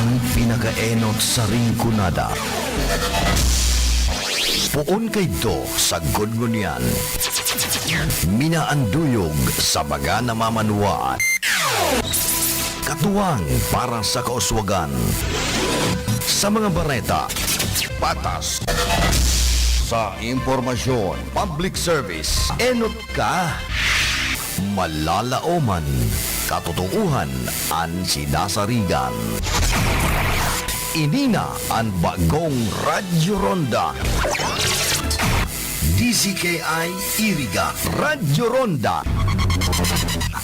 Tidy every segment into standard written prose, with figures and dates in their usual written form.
Ang pinakaenot sa ringkunada. Puon kay do sa gudngunyan. Minaanduyog sa baga namamanuaan. Katuwang para sa kauswagan. Sa mga bareta, patas. Sa impormasyon, public service, enot ka. Malalaoman, katotohanan ang sinasarigan. Inina ang bagong Radyo Ronda. DCKI Iriga Radyo Ronda.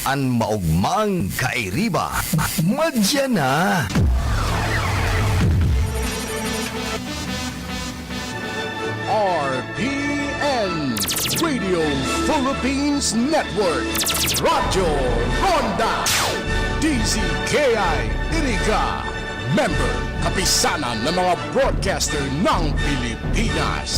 Ang maugmang kairiba. Madya na. RPN Radio Philippines Network Radyo Ronda DZKI Iriga Member Kapisanan ng mga broadcaster ng Pilipinas.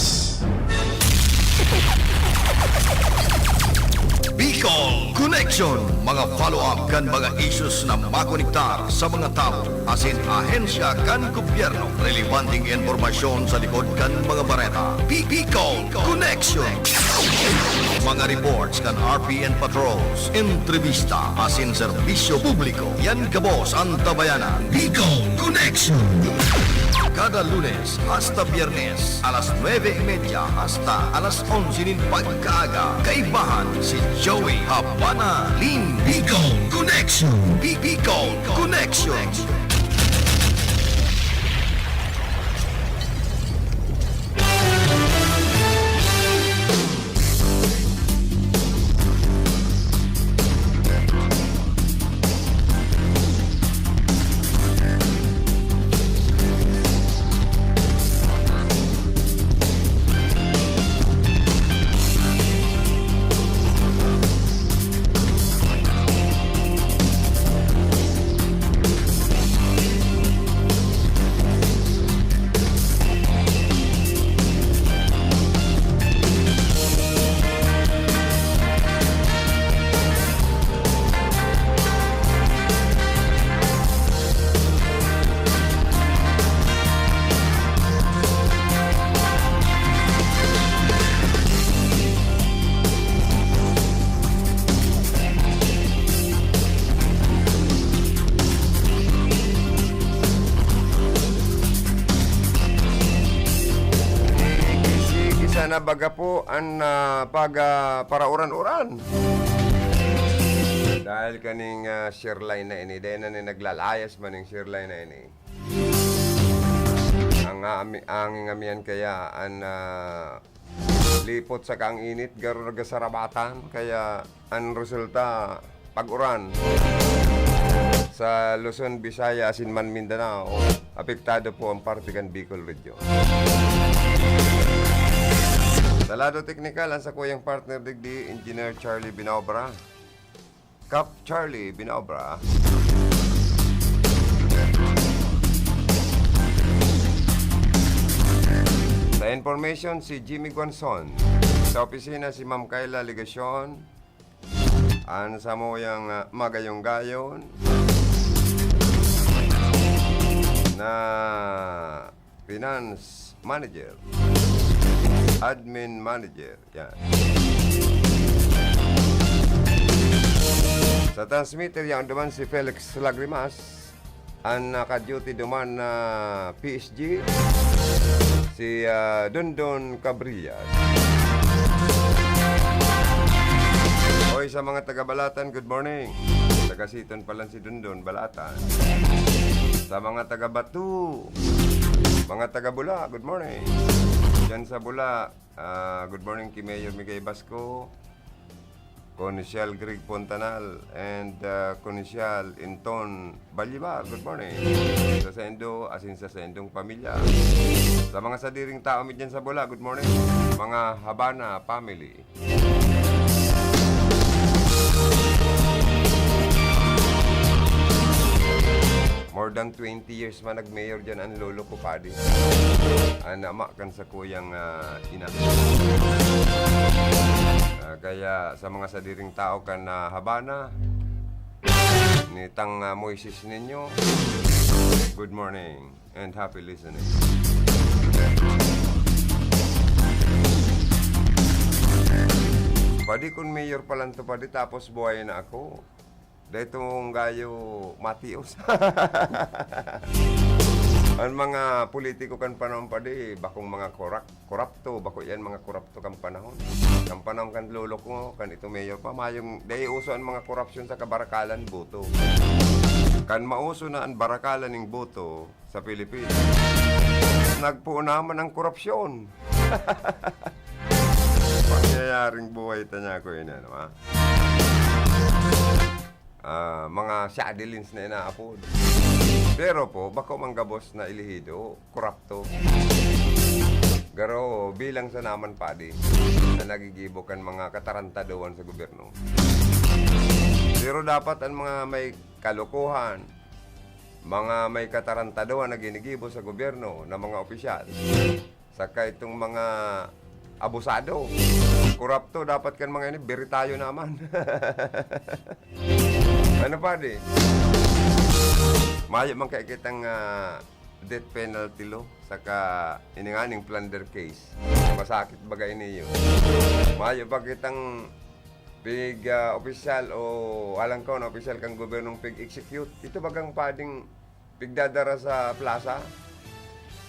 Bicol Connection. Mga follow-up kan mga issues na makonektar sa mga tao asin ahensya kan gobyerno. Relevanting informasyon sa likod kan mga bareta. Bicol Connection. Mga reports kan RPN patrols, entrevista asin serbisyo publiko. Yan kabos ang tabayanan. Bicol Connection. Kada Lunes hasta Biyernes, alas 9:30 hasta alas 11 pagkaaga. Kaibahan si Joey Habana Lim. Bicol Connection. Bicol Connection. Na baga po ang parauran-uran. Dahil kaning share line na ini, dahil na ni naglalayas man ng share line na ini. Ang ngamian kaya ang lipot sa kang init, garo nagasarabatan, kaya ang resulta pag-uran. Sa Luzon, Visaya, Asinman, Mindanao, apektado po ang Partigan Bicol Region. Sa lado teknikal, ang sa kuyang partner digdi, Engineer Charlie Binaobra. Cap Charlie Binaobra. Sa information, si Jimmy Guanzon. Sa opisina, si Ma'am Kayla Ligasyon. Ang sa moyang magayong-gayon na Finance Manager. Admin Manager. Yan. Sa transmitter, yan duman si Felix Lagrimas. Ang naka-duty duman na PSG, si Dondon Cabrillas. Hoy, sa mga taga-Balatan, good morning. Taga-Siton pa lang si Dondon, Balatan. Sa mga taga-Batu, mga taga-Bula, good morning. Diyan sa Bula, good morning kay Mayor Migay Basco, Consial Greg Pontanal, and Consial Inton Balyibar, good morning. Sa Sendo, asin sa Sendong pamilya. Sa mga sadiring tao mi dyan sa Bula, good morning. Mga Habana family. More than 20 years man nag-mayor dyan ang lolo ko padi. Nama kan sa kuyang ina. Kaya sa mga sadiring tao kan na Habana, nitang Moises ninyo. Good morning and happy listening. Pwede kung mayor pa lang to pwede tapos buhay na ako. Dahil itong gayo Matios. Ang mga politiko kan panahon pwede, bakong mga korapto, bako yan mga korapto kan panahon. Kan panahon kan lolo ko, kan ito mayor pa, mayong dahil uso ang mga korupsyon sa kabarakalan boto. Kan mauso na ang barakalan ng boto sa Pilipinas, nagpuunaman ang korupsyon. Pangyayaring buhay tanya ko yun, ano ha? Mga shadilins na inaapod. Pero po, bako manggabos na ilihido, korapto. Garo, bilang sa naman padi, na nagigibokan mga katarantaduan sa gobyerno. Pero dapat ang mga may kalokohan, mga may katarantaduan na ginigibo sa gobyerno na mga opisyal, saka itong mga abusado, korapto, dapat kan mga ini, beri tayo naman. Ano pa di? Mayo man kay kitang death penalty law, saka ininganing plunder case. Masakit bagay niyo. Mayo pa kitang pig opisyal o alang ko na opisyal kang gobyernong pig-execute. Ito bagang pading pigdadara sa plaza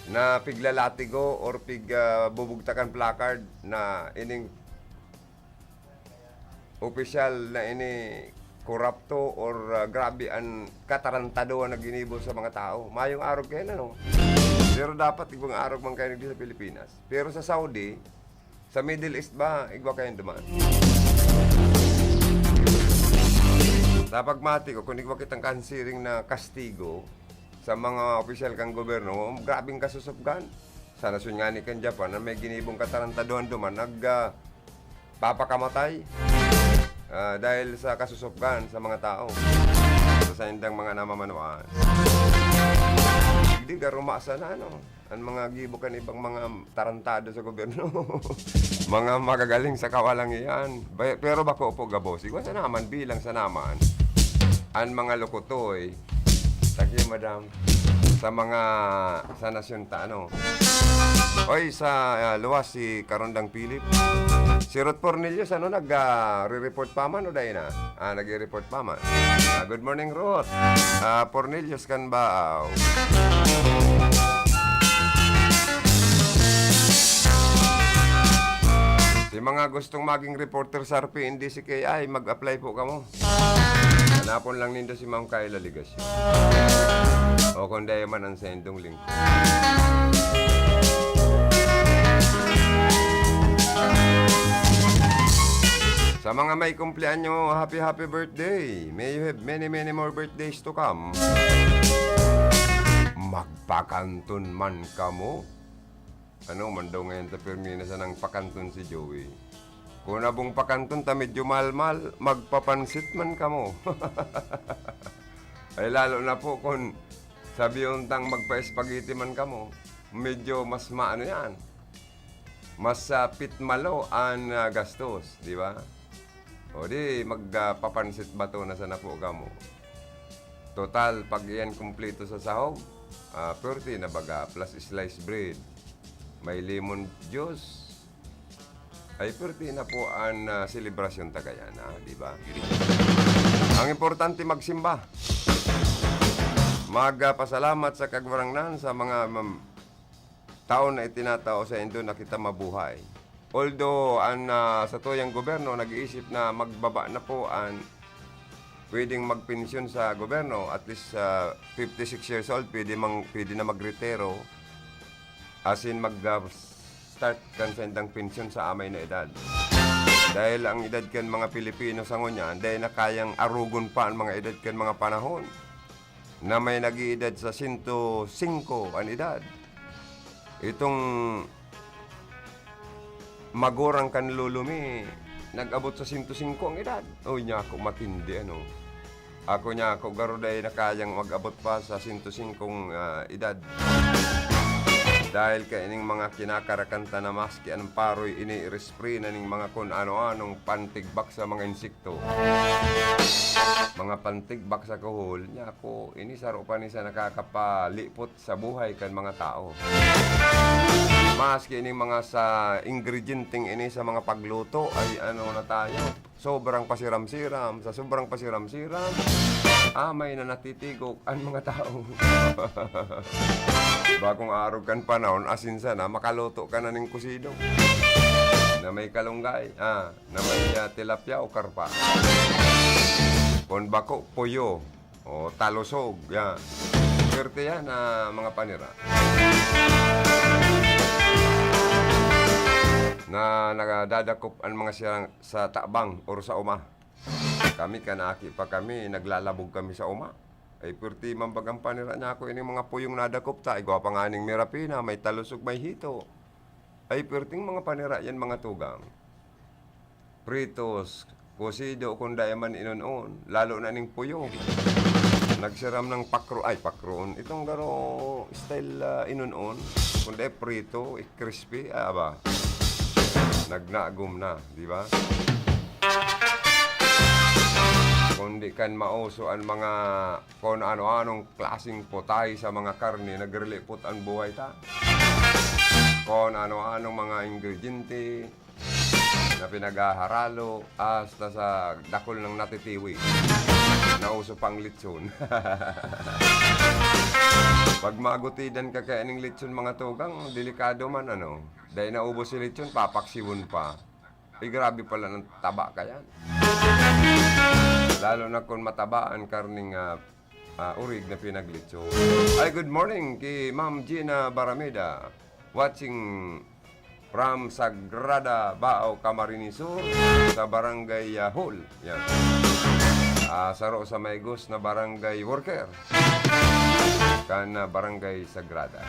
na piglalatigo or bubugtakan placard na ining opisyal na ini korapto or grabe ang katarantado na ginibo sa mga tao. Mayong arog kayo na, no? Pero dapat ibang arog man kayo sa Pilipinas. Pero sa Saudi, sa Middle East ba, igwa kayo dumaan. Napagmati ko, kung igwa kitang kansiring na kastigo sa mga opisyal kang gobyerno, grabing kasusupgan. Sa nasyon nga ni kan Japan, na may ginibong katarantadoan duman, papakamatay. Dahil sa kasusupgan sa mga tao, sa indang mga namamanuan. Hindi garumasa na, ano, ang mga gibukan ibang mga tarantado sa gobyerno. Mga magagaling sa kawalang iyan. Pero bako po gabos, igwa sa naman, bilang sa naman, ang mga lokotoy, taki madam, sa mga, sa nasyon ta, ano. Oy, sa luwas si Karondang Philip. Si Ruth Cornelius, ano, nag-re-report pa man o dahil na? Nag-report pa man. Good morning, Ruth. Cornelius kan ba? Si mga gustong maging reporter sa RPND si KI, mag-apply po kamo. Hanapon lang nindo si Ma'am Kayla Ligasyon. O kung dahil man ang sendong link. Sa mga may kumpleanyo, happy birthday. May you have many more birthdays to come. Magpakantun man ka mo. Ano man daw ngayon ta permina sa nang pakantun si Joey. Kung nabong pakantun ta medyo malmal, magpapansit man ka mo. Ay lalo na po kung sabi yung tang magpa-spaghetti man ka mo, medyo mas maano yan. Mas pitmalo ang gastos, di ba? O di, magpapansit ba ito na sa napo ka mo? Total, pag yan kumpleto sa sahog, pwerte na baga, plus sliced bread, may lemon juice, ay pwerte na po ang selebrasyon tagayan, di ba? Ang importante magsimba. Magpasalamat sa kagwarangnan sa mga taon na itinatao sa Indo na kita mabuhay. Although sa tuyang gobyerno nag-iisip na magbaba na po ang pwedeng magpensyon sa gobyerno, at least 56 years old pwede na magretiro, as in mag-start kan sa indang pensyon sa amay na edad. Dahil ang edad kan mga Pilipino sa ngunyan, dahil na kayang arugon pa ang mga edad kan mga panahon na may nag-iedad sa 105 ang edad. Itong magurang kan lulumi, nag-abot sa 105 ang edad. Uy, niya ako matindi, ano. Ako niya ako garuday na kayang mag-abot pa sa 105 edad. Dahil kaining mga kinakarakanta na maski anong paroy ini-respray na ning mga kun ano-anong pantigbak sa mga insekto. Mga pantigbak sa kuhol, niya ko ini saro pa ni sa nakakapalipot sa buhay kan mga tao. Maski ining mga sa ingredienting ini sa mga pagluto ay ano na tayo, sobrang pasiram-siram. Sa sobrang pasiram-siram, may na natitigok ang mga tao. Bagong araw kan panahon, asin sana, makaluto ka na ng kusido. Na may kalunggay, na may tilapia o karpa. Kung bako, puyo, o talusog, yan. Swerte yan na mga panira. Na nagadadakop ang mga siyang sa tabang o sa uma. Kami kanaki pa kami, naglalabog kami sa uma. Ay purti mambagang panira niya ako ini mga puyong nadakop ta. Ay gwapa nga ning mirapina, may talusog, may hito. Ay purting mga panira yan mga tugang. Pritos, kusido kung dayaman inon-on, lalo na ning puyong. Nagsiram ng pakroon. Itong garo style inon-on, kung daya prito, crispy, ba? Nagnagom na, di ba? Kundi kan mauso ang mga kung ano-anong klaseng potay sa mga karne, nagrelipot ang buhay ta. Kung ano-anong mga ingrediente na pinagaharalo hasta sa dakol ng natitiwi. Nauso pang litson. Pag magutidan ka kaya ng litson mga tugang, delikado man ano. Dahil naubos si litson, papaksiwon pa. Ay grabe pala ng taba ka yan. Lalo na kung matabaan karning urig na pinaglitson. Ay, good morning kay Ma'am Gina Barameda. Watching from Sagrada Bao, Camarines Sur sa Barangay Hall. Yan. Saro sa Maygos na barangay worker. Kana Barangay Sagrada.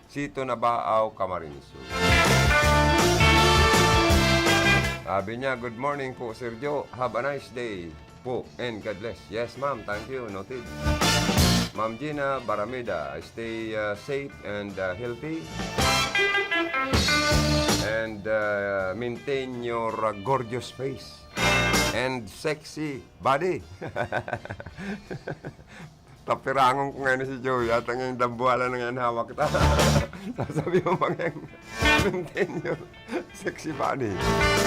Sito na Bao, Camarines Sur. Sabi niya, good morning po, Sergio. Have a nice day po and God bless. Yes, ma'am. Thank you. Noted. Ma'am Gina Barameda, stay safe and healthy. And maintain your gorgeous face and sexy body. Tapirangon ko ngayon si Joey at ang dambuhala na ngayon hawak ta. Sasabi mo mga maintain your sexy body.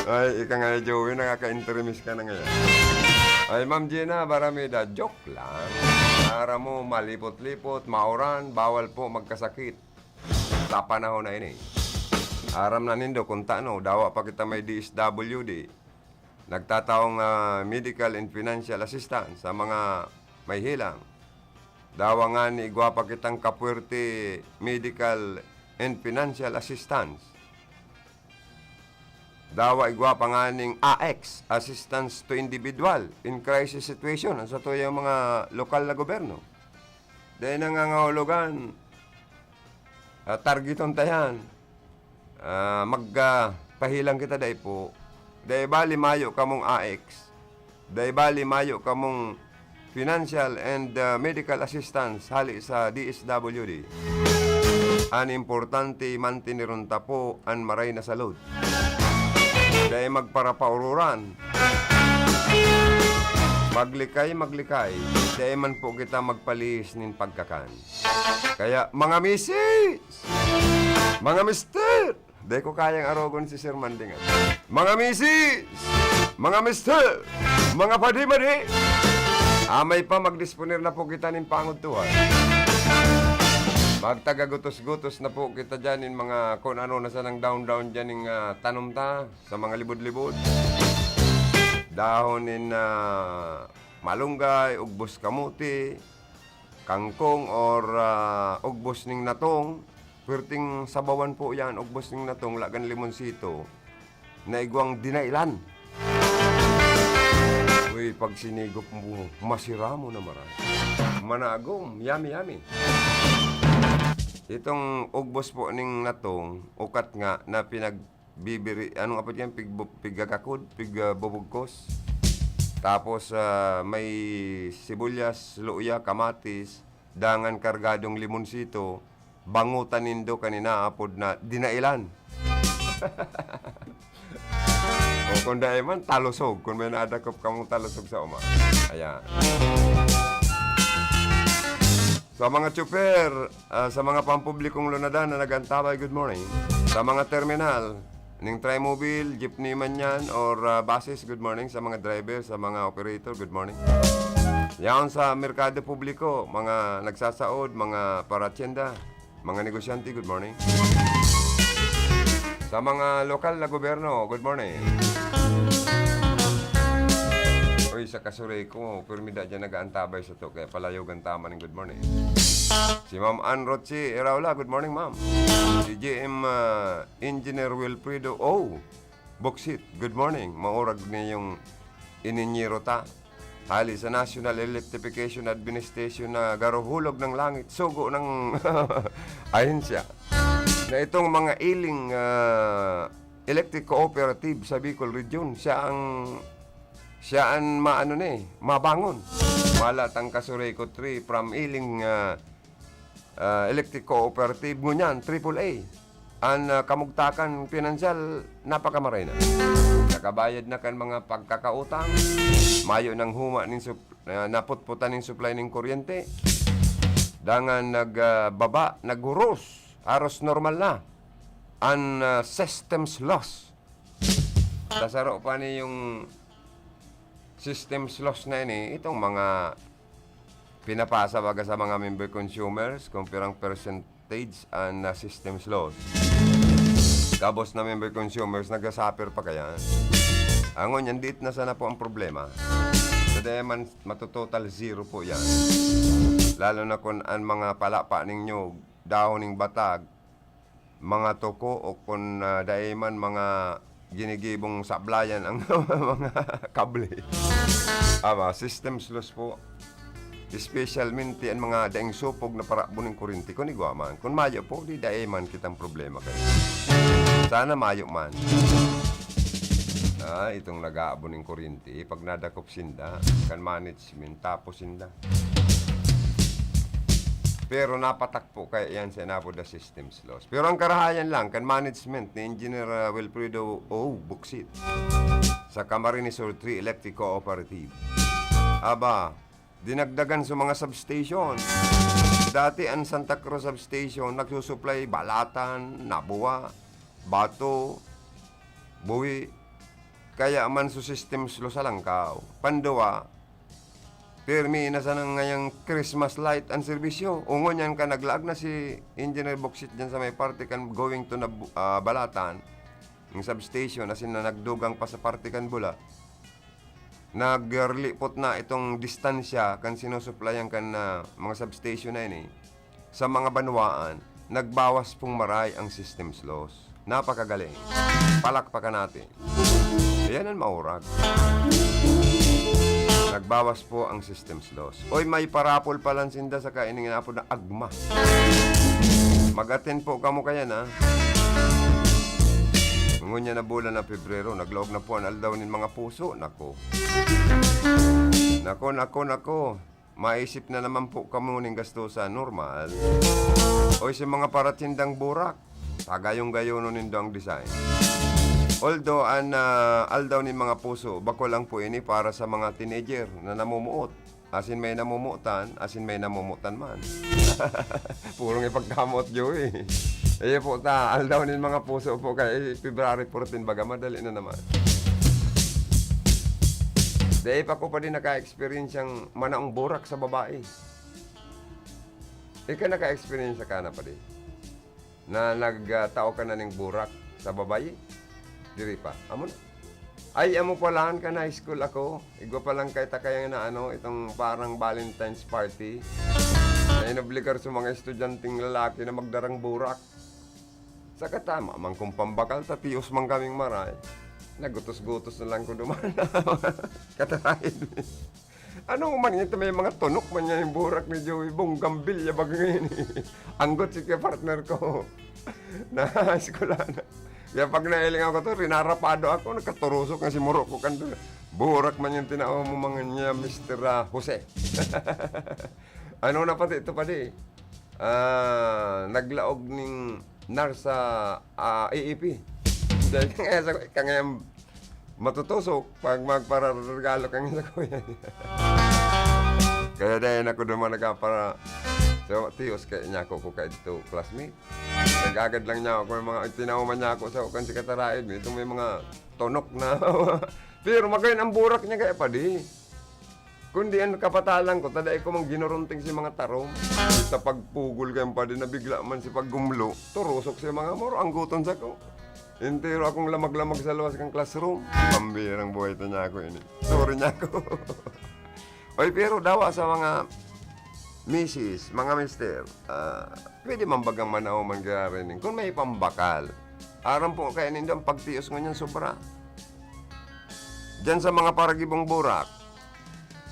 Ay, ika nga Joey, nakaka-intermiss ka na ngayon. Ay, Ma'am Gina Barameda, joke lang. Para mo malipot-lipot, mauran, bawal po magkasakit. Sa panahon na ini. Aram na nindo kung tano, dawa pa kita may DSWD. Nagtataong medical and financial assistance sa mga may hilang. Dawa nga ni igwapa kitang kapuerte medical and financial assistance. Dawa igwapa nga ning AX, Assistance to Individual in Crisis Situation. Ang sa to yung mga lokal na gobyerno. Dahil nangangahulugan, targeton tayan, magpahilang kita dahil po. Dahil bali mayo kamong AX, dahil bali mayo kamong financial and medical assistance hali sa DSWD. An importante mantiniron ta po an maray na salud. Dahil magparapaururan. Maglikay. Dahil man po kita magpalis nin pagkakan. Kaya mga misis, mga mister, dahil ko kayang arogon si Sir Mandingan. Mga misis, mga mister, mga padi-madi, amay pa magdisponer na po kita nin pangutuhan. Magtagagutos-gutos na po kita dyan in mga kung ano na sanang down dyan in tanom ta sa mga libod-libod. Dahon in malunggay, ugbos kamuti, kangkong or ugbos ning natong. Pwerting sabawan po yan, ugbos ning natong, lagan limonsito, na igwang dinailan. Uy, pag sinigop mo, masira mo na marami. Managom, yummy. Itong ugbos po ning natong, ukat nga na pinagbibiri, anong apat yan, pigagakod, pigbubugkos. Tapos may sibuyas, luya, kamatis, dangan kargadong limonsito, bangutan nindo kanina apod na dinailan. O kung dahil man, talusog. Kung may nadakop ka mong talusog sa uma. Ayan. Sa mga tsuper, sa mga pampublikong lunadan na nagantabay, good morning. Sa mga terminal, ning trimobile, jeepney man yan, or buses, good morning. Sa mga driver, sa mga operator, good morning. Yan sa merkado publiko, mga nagsasaod, mga paratyenda, mga negosyante, good morning. Sa mga lokal na gobyerno, good morning. Uy, sa kasuray ko, permida dyan nag-aantabay sa to, kaya palayo gantama ng good morning. Si Ma'am Ann Rochi Iraula, good morning, ma'am. Si GM Engineer Wilfredo Boksit, good morning. Maurag niya yung ininyero ta. Hali sa National Electrification Administration na garuhulog ng langit, sugo ng ahensya. Na itong mga iling electric cooperative sa Bicol Region, siya ang mabangon. Malatang kasuray ko 3 from iling electric cooperative ngunyan, AAA. Ang kamugtakan pinansyal, napakamaray na. Nakabayad na kan mga pagkakautang, mayo ng huma naputputan ng supply ng kuryente, dangan nagbaba, naghuros, aros normal na. Ang systems loss. Tasaro pa ni yung systems loss na ini, itong mga pinapasa baga sa mga member consumers, kung pirang percentage ang systems loss. Kabos na member consumers, nag-suffer pa kaya. Angon yan, dit na sana po ang problema. So, man, matutotal zero po yan. Lalo na kung ang mga palapa ninyo, dahon ng batag, mga toko, o kung daiman mga ginigibong sablayan ang mga kable. Systems loss po. Especialmente ang mga daing supog na parabo ng kurinti. Kung igwaman, kung mayo po, di daiman kitang problema kayo. Sana mayo man. Itong nag-aabo ng kurinti, pag nadakop sinda, kan management, tapos sinda. Pero napatakpo kaya yan sa inabo the systems loss. Pero ang karahayan lang, kan management ni Engineer Wilfredo Boksit sa Camarines Sur 3 Electric Cooperative. Dinagdagan sa mga substation. Dati ang Santa Cruz substation nagsusupply balatan, nabuwa, bato, buwi. Kaya man sa systems loss alangkaw. Pandawa, permi na sa ngayang Christmas light ang serbisyo. Ungon yan ka, naglaag na si Engineer Boksit dyan sa may parte kan going to na balatan. Yung substation, asin na nagdugang pa sa parte kan bula. Naglipot na itong distansya kan sinusuplayan kan mga substation na ini. Sa mga banwaan, nagbawas pong maray ang systems loss. Napakagaling. Palakpakan natin. Ayan ang maurag. Nagbawas po ang systems loss. Oy, may parapol palang sinda sa kainin nga po na agma. Mag-attend po kamo kaya na. Ngunya na bulan na Pebrero, naglaog na po ang aldaw ng mga puso. Nako. Maisip na naman po kamo ng gastusa normal. Oy, sa mga paratindang burak, tagayong-gayono nindo ang design. Although, aldaw ng mga puso, bako lang po ini para sa mga teenager na namumuot. Asin may namumutan, asin may namumutan man. Purong ipagkamot, Joey. Po aldaw ng mga puso po kay February 14, baga madali na naman. Dahil pa ko pa din naka-experience yung manaong burak sa babae. Ika naka-experience ka na pa din? Na nagtao ka na ng burak sa babae? Diri pa. Amo na. Ay, amo palahan ka na high school ako. Igwa pa lang kay takay na itong parang Valentine's party. Na inobligar sa mga estudyanteng lalaki na magdarang burak. Sa katama, man kung pambakal, tatiyos man kaming maray. Nagutos-gutos na lang ko duman. Katarahin. Ano man ito, may mga tunok man niya yung burak ni Joey Bonggambilya bagay ni. Anggot si partner ko. Na eskwelahan. Kaya pag nailing ako to, rinarapado ako, nagkaturusok nga si Morocco kando. Burak man yung tinawa mo mga niya, Mr. Jose. Ano na pati ito pa di? naglaog ning narsa AEP. Dahil kang matutusok pag magpararagalo kang sa kuya. Kaya dahil ako naman nagkapara sa tiyos kaya niya ako kaya dito classmate. Nag-agad lang niya ako mga tinauman niya ako sa ukan si Kataraid. Itong may mga tonok na. Pero magayon ang burak niya kaya pa di. Kundi ang kapatalan ko, taday ko mang ginurunting si mga tarom. Sa pagpugol kayong pa di nabigla man si paggumlo. Turusok si mga moro, ang guton sa ko. Entero akong lamag-lamag sa luwas kang classroom. Pambirang buhay ito niya ako ini. Sorry niya ako. Oy, pero dawa sa mga misis, mga mister, pwede man bagang manaw man garining. Kung may pambakal, aram po kaya nindang pagtios ngunyan sobra. Diyan sa mga paragibong burak,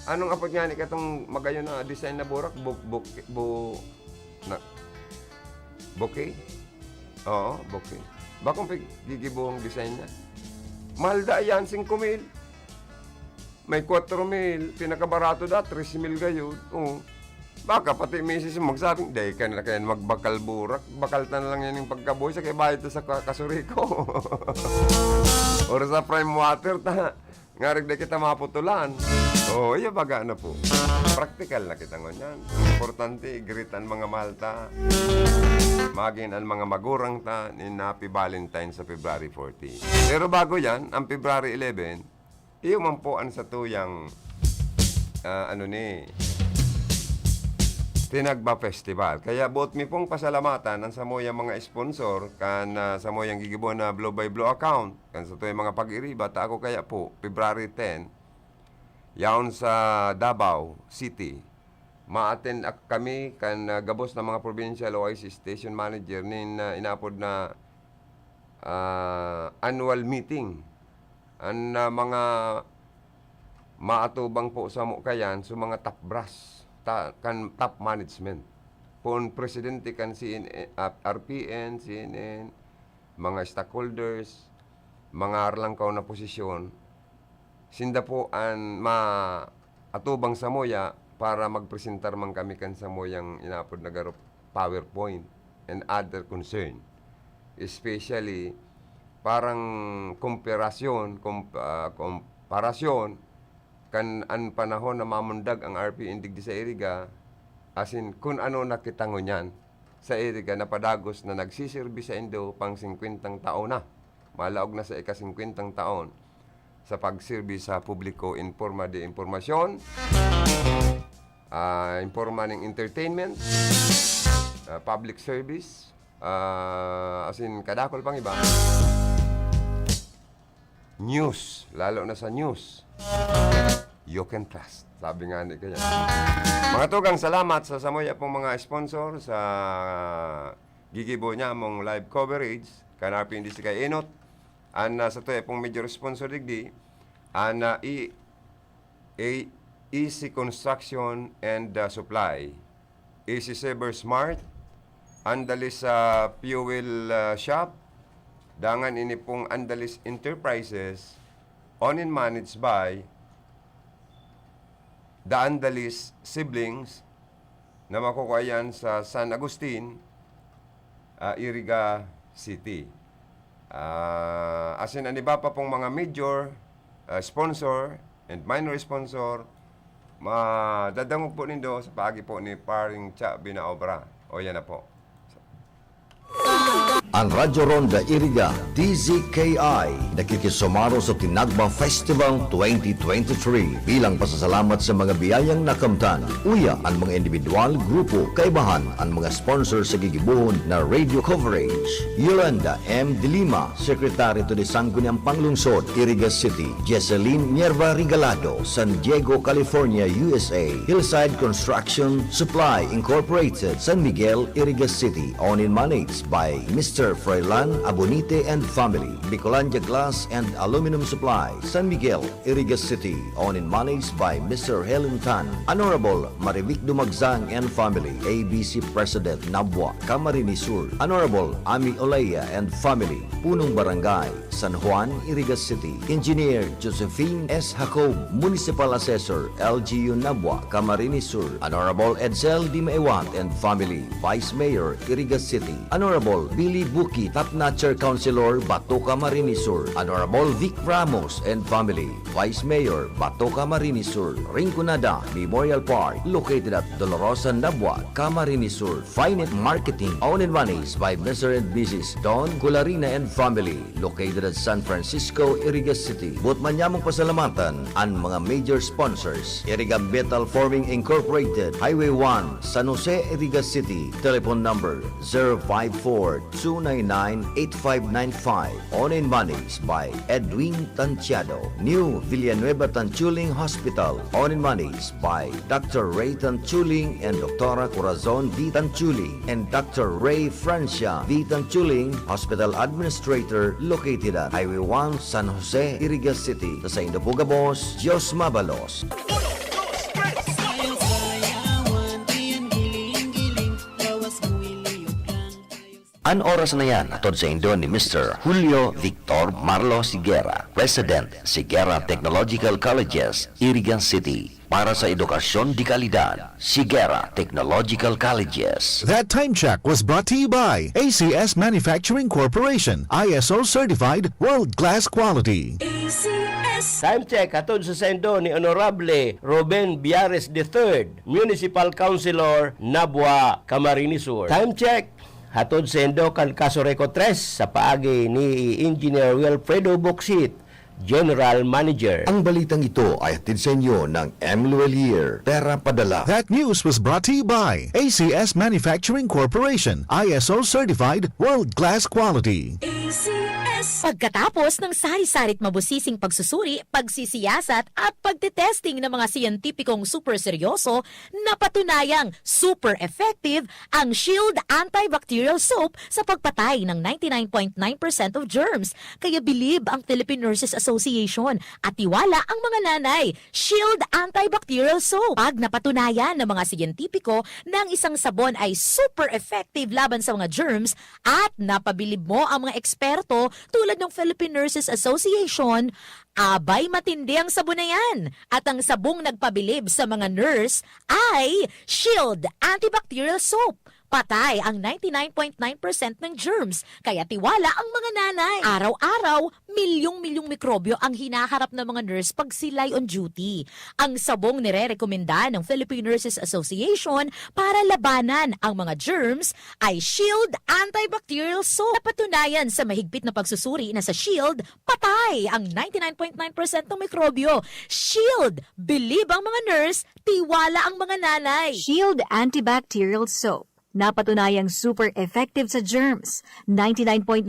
anong apot nga ni katong magayon na design na burak? Bouquet? Oo, bouquet. Bakong gigibuhong design niya? Mahal da yan, 5,000. May 4,000, pinakabarato da, 3,000 gayon. Oo. Baka pati misis magsabing, day ka na kaya magbakal burak. Bakal na lang yan yung pagkabuhay sa kaya bayad sa kasuri ko. Or sa prime water, ngarig na kita maputulan. Oo, iya baga na po. Practical na kita ngunyan. Importante, igritan mga malta. Maging ang mga magurang ta ni Happy Valentine sa February 14. Pero bago yan, ang February 11, iyo mampuan sa tuyang Tinagba Festival. Kaya buot mi pong pasalamatan ang samoyang mga sponsor kan samoyang gigibo na Blow by Blow account kan sa tuyang mga pag-iriba ta ako kaya po February 10 yaon sa Davao City. Ma-attend kami kan gabos na mga provincial OIC station manager nin inapod na annual meeting. Ang mga maatubang po sa mukayan so mga top brass kan top management pon presidente kan CNN, RPN, CNN, mga stakeholders, mga arlangkaw na posisyon sinda po ang maatubang sa moya para magpresentar man kami kan sa moyang inapod na garop PowerPoint and other concern, especially parang komparasyon kan an panahon na mamundag ang RP indig di sa Iriga, as in kung ano nakitango niyan sa Iriga na padagos na nagsisirbi sa Indo pang 50 taon na, malaog na sa ika-50 taon sa pagsirbi sa publiko informa de informasyon, informa ng entertainment, public service, as in kadakol pang iba. News, lalo na sa news, you can trust. Sabi nga ni kaya. Mga tugang, salamat sa samoya pong mga sponsor sa gigibo niya mong live coverage. Kanapin di si kay Enot. Sa to pong major sponsor digdi. Easy Construction and Supply. Easy Saver Smart. Andalis sa Fuel Shop. Dangan ini pong Andalis Enterprises, owned and managed by the Andalis siblings na makukuha yan sa San Agustin, Iriga City. As in, iba pa pong mga major sponsor and minor sponsor, madadangog po nindo sa pagi po ni Paring Cha Binaobra. O yan na po. Ang Radyo Ronda Iriga, DZKI, nakikisumaro sa Tinagba Festival 2023 bilang pasasalamat sa mga biyayang nakamtan. Uya ang mga individual, grupo, kaibahan ang mga sponsor sa gigibuhon na radio coverage. Yolanda M. De Lima, Secretary to the Sangguniang Panglungsod, Iriga City. Jesseline Mierva Regalado, San Diego, California, USA. Hillside Construction Supply Incorporated, San Miguel, Iriga City, owned and managed by Mr. Mr. Froilan Abonite and Family, Bicolandia Glass and Aluminum Supply, San Miguel, Irigas City, owned and managed by Mr. Helen Tan. Honorable Marivic Dumagzang and Family, ABC President, Nabwa, Camarines Sur. Honorable Ami Olaya and Family, Punong Barangay, San Juan, Irigas City. Engineer Josephine S. Jacob, Municipal Assessor, LGU Nabwa, Camarines Sur. Honorable Edsel D. Maewat and Family, Vice Mayor, Irigas City. Honorable Billy Buki, Top Notcher Councilor, Bato, Camarines Sur. Honorable Vic Ramos and Family, Vice Mayor, Bato, Camarines Sur. Rinconada Memorial Park, located at Dolorosa, Nabwa, Camarines Sur. Finet Marketing, owned and managed by Mr. and Mrs. Don Cularina and Family, located at San Francisco, Irigas City. Buot manyamong pasalamatan ang mga major sponsors: Irigam Metal Forming Incorporated, Highway 1, San Jose, Irigas City. Telephone number 054-299-8595. Owned and managed by Edwin Tantiado. New Villanueva Tanchuling Hospital, owned and managed by Dr. Ray Tanchuling and Dr. Corazon V. Tanchuling, and Dr. Ray Francia V. Tanchuling, Hospital Administrator, located at Highway 1, San Jose, Irigas City. Sa Indapuga Boss, Dios Mabalos. An oras na yan, atod sa indo ni Mr. Julio Victor Marlo Sigera, President, Sigera Technological Colleges, Irigan City. Para sa edukasyon di kalidad, Sigera Technological Colleges. That time check was brought to you by ACS Manufacturing Corporation, ISO certified world-class quality. Time check atod sa sendo ni Honorable Ruben Biares III, Municipal Councilor, Nabwa, Camarines Sur. Time check hatod sendo kan Casoreco 3 sa paagi ni Engineer Wilfredo Boxit, General Manager. Ang balitang ito ay hatid sa inyo ng M. Luelier, Pera Padala. That news was brought to you by ACS Manufacturing Corporation, ISO certified world-class quality. Pagkatapos ng sari-sarit mabusising pagsusuri, pagsisiyasat at pagtetesting ng mga siyentipikong super seryoso, napatunayang super effective ang Shield Antibacterial Soap sa pagpatay ng 99.9% of germs. Kaya bilib ang Philippine Nurses Association at tiwala ang mga nanay. Shield Antibacterial Soap. Pag napatunayan ng mga siyentipiko na ang isang sabon ay super effective laban sa mga germs at napabilib mo ang mga eksperto tulad ng Philippine Nurses Association, abay matindi ang sabon na yan. At ang sabong nagpabilib sa mga nurse ay Shield Antibacterial Soap. Patay ang 99.9% ng germs, kaya tiwala ang mga nanay. Araw-araw, milyong-milyong mikrobyo ang hinaharap ng mga nurse pag sila'y on duty. Ang sabong nire-rekomenda ng Philippine Nurses Association para labanan ang mga germs ay Shield Antibacterial Soap. Napatunayan sa mahigpit na pagsusuri na sa Shield, patay ang 99.9% ng mikrobyo. Shield, bilib ang mga nurse, tiwala ang mga nanay. Shield Antibacterial Soap. Napatunayang super effective sa germs. 99.9%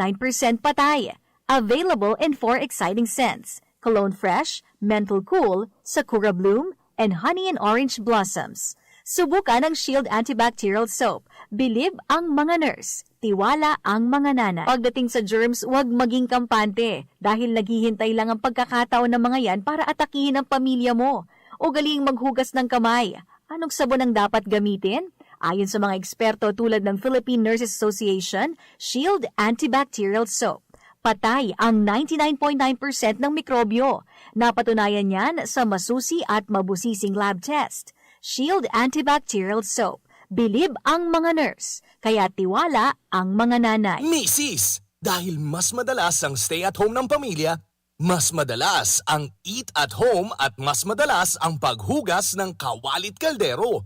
patay. Available in 4 exciting scents: Cologne Fresh, Menthol Cool, Sakura Bloom, and Honey and Orange Blossoms. Subukan ang Shield Antibacterial Soap. Bilib ang mga nurse. Tiwala ang mga nanay. Pagdating sa germs, huwag maging kampante dahil naghihintay lang ang pagkakataon ng mga yan para atakihin ang pamilya mo. Ugaling maghugas ng kamay. Anong sabon ang dapat gamitin? Ayon sa mga eksperto tulad ng Philippine Nurses Association, Shield Antibacterial Soap. Patay ang 99.9% ng mikrobyo. Napatunayan yan sa masusi at mabusising lab test. Shield Antibacterial Soap. Bilib ang mga nurse, kaya tiwala ang mga nanay. Misis, dahil mas madalas ang stay at home ng pamilya, mas madalas ang eat at home at mas madalas ang paghugas ng kawalit kaldero.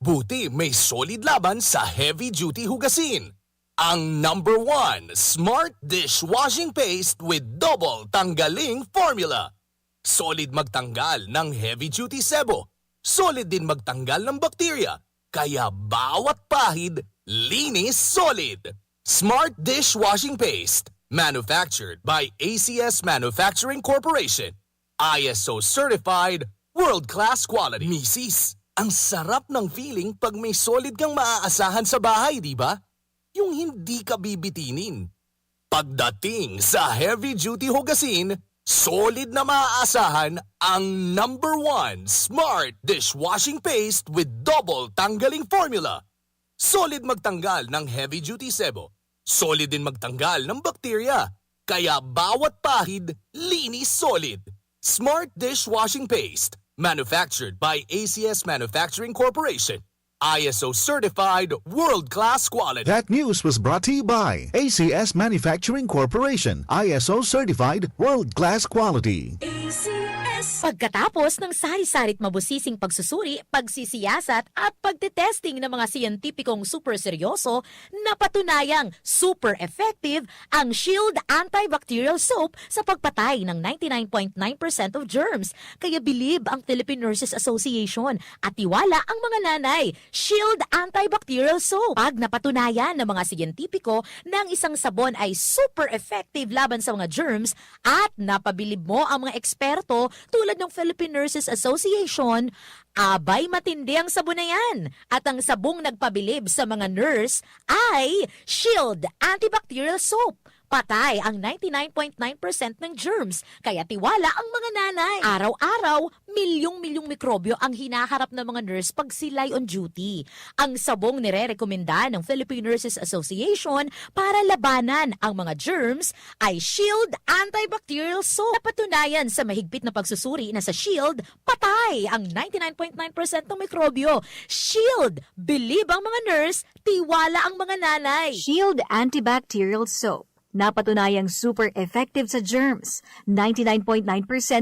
Buti may solid laban sa heavy-duty hugasin. Ang number 1 Smart Dishwashing Paste with double tanggaling formula. Solid magtanggal ng heavy-duty sebo. Solid din magtanggal ng bakterya. Kaya bawat pahid, linis solid. Smart Dishwashing Paste. Manufactured by ACS Manufacturing Corporation. ISO certified, world-class quality. Misis, ang sarap ng feeling pag may solid kang maaasahan sa bahay, di ba? yung hindi ka bibitinin. Pagdating sa heavy-duty hugasin, solid na maaasahan ang number 1 Smart Dishwashing Paste with double tanggaling formula. Solid magtanggal ng heavy-duty sebo. Solid din magtanggal ng bakterya. Kaya bawat pahid, linis solid. Smart Dishwashing Paste. Manufactured by ACS Manufacturing Corporation. ISO certified world-class quality. That news was brought to you by ACS Manufacturing Corporation, ISO certified world-class quality. Pagkatapos ng sari-sarit mabusising pagsusuri, pagsisiyasat at pagtetesting ng mga siyentipikong super seryoso, napatunayang super effective ang Shield Antibacterial Soap sa pagpatay ng 99.9% of germs. Kaya bilib ang Philippine Nurses Association at tiwala ang mga nanay. Shield Antibacterial Soap. Pag napatunayan ng mga siyentipiko na ang isang sabon ay super effective laban sa mga germs at napabilib mo ang mga eksperto tulad ng Philippine Nurses Association, abay matindi ang sabon na yan. At ang sabong nagpabilib sa mga nurse ay Shield Antibacterial Soap. Patay ang 99.9% ng germs, kaya tiwala ang mga nanay. Araw-araw, milyong-milyong mikrobyo ang hinaharap ng mga nurse pag sila'y on duty. Ang sabong nire-rekomenda ng Philippine Nurses Association para labanan ang mga germs ay Shield Antibacterial Soap. Napatunayan sa mahigpit na pagsusuri na sa Shield, patay ang 99.9% ng mikrobyo. Shield, bilib ang mga nurse, tiwala ang mga nanay. Shield Antibacterial Soap. Napatunayang super effective sa germs. 99.9%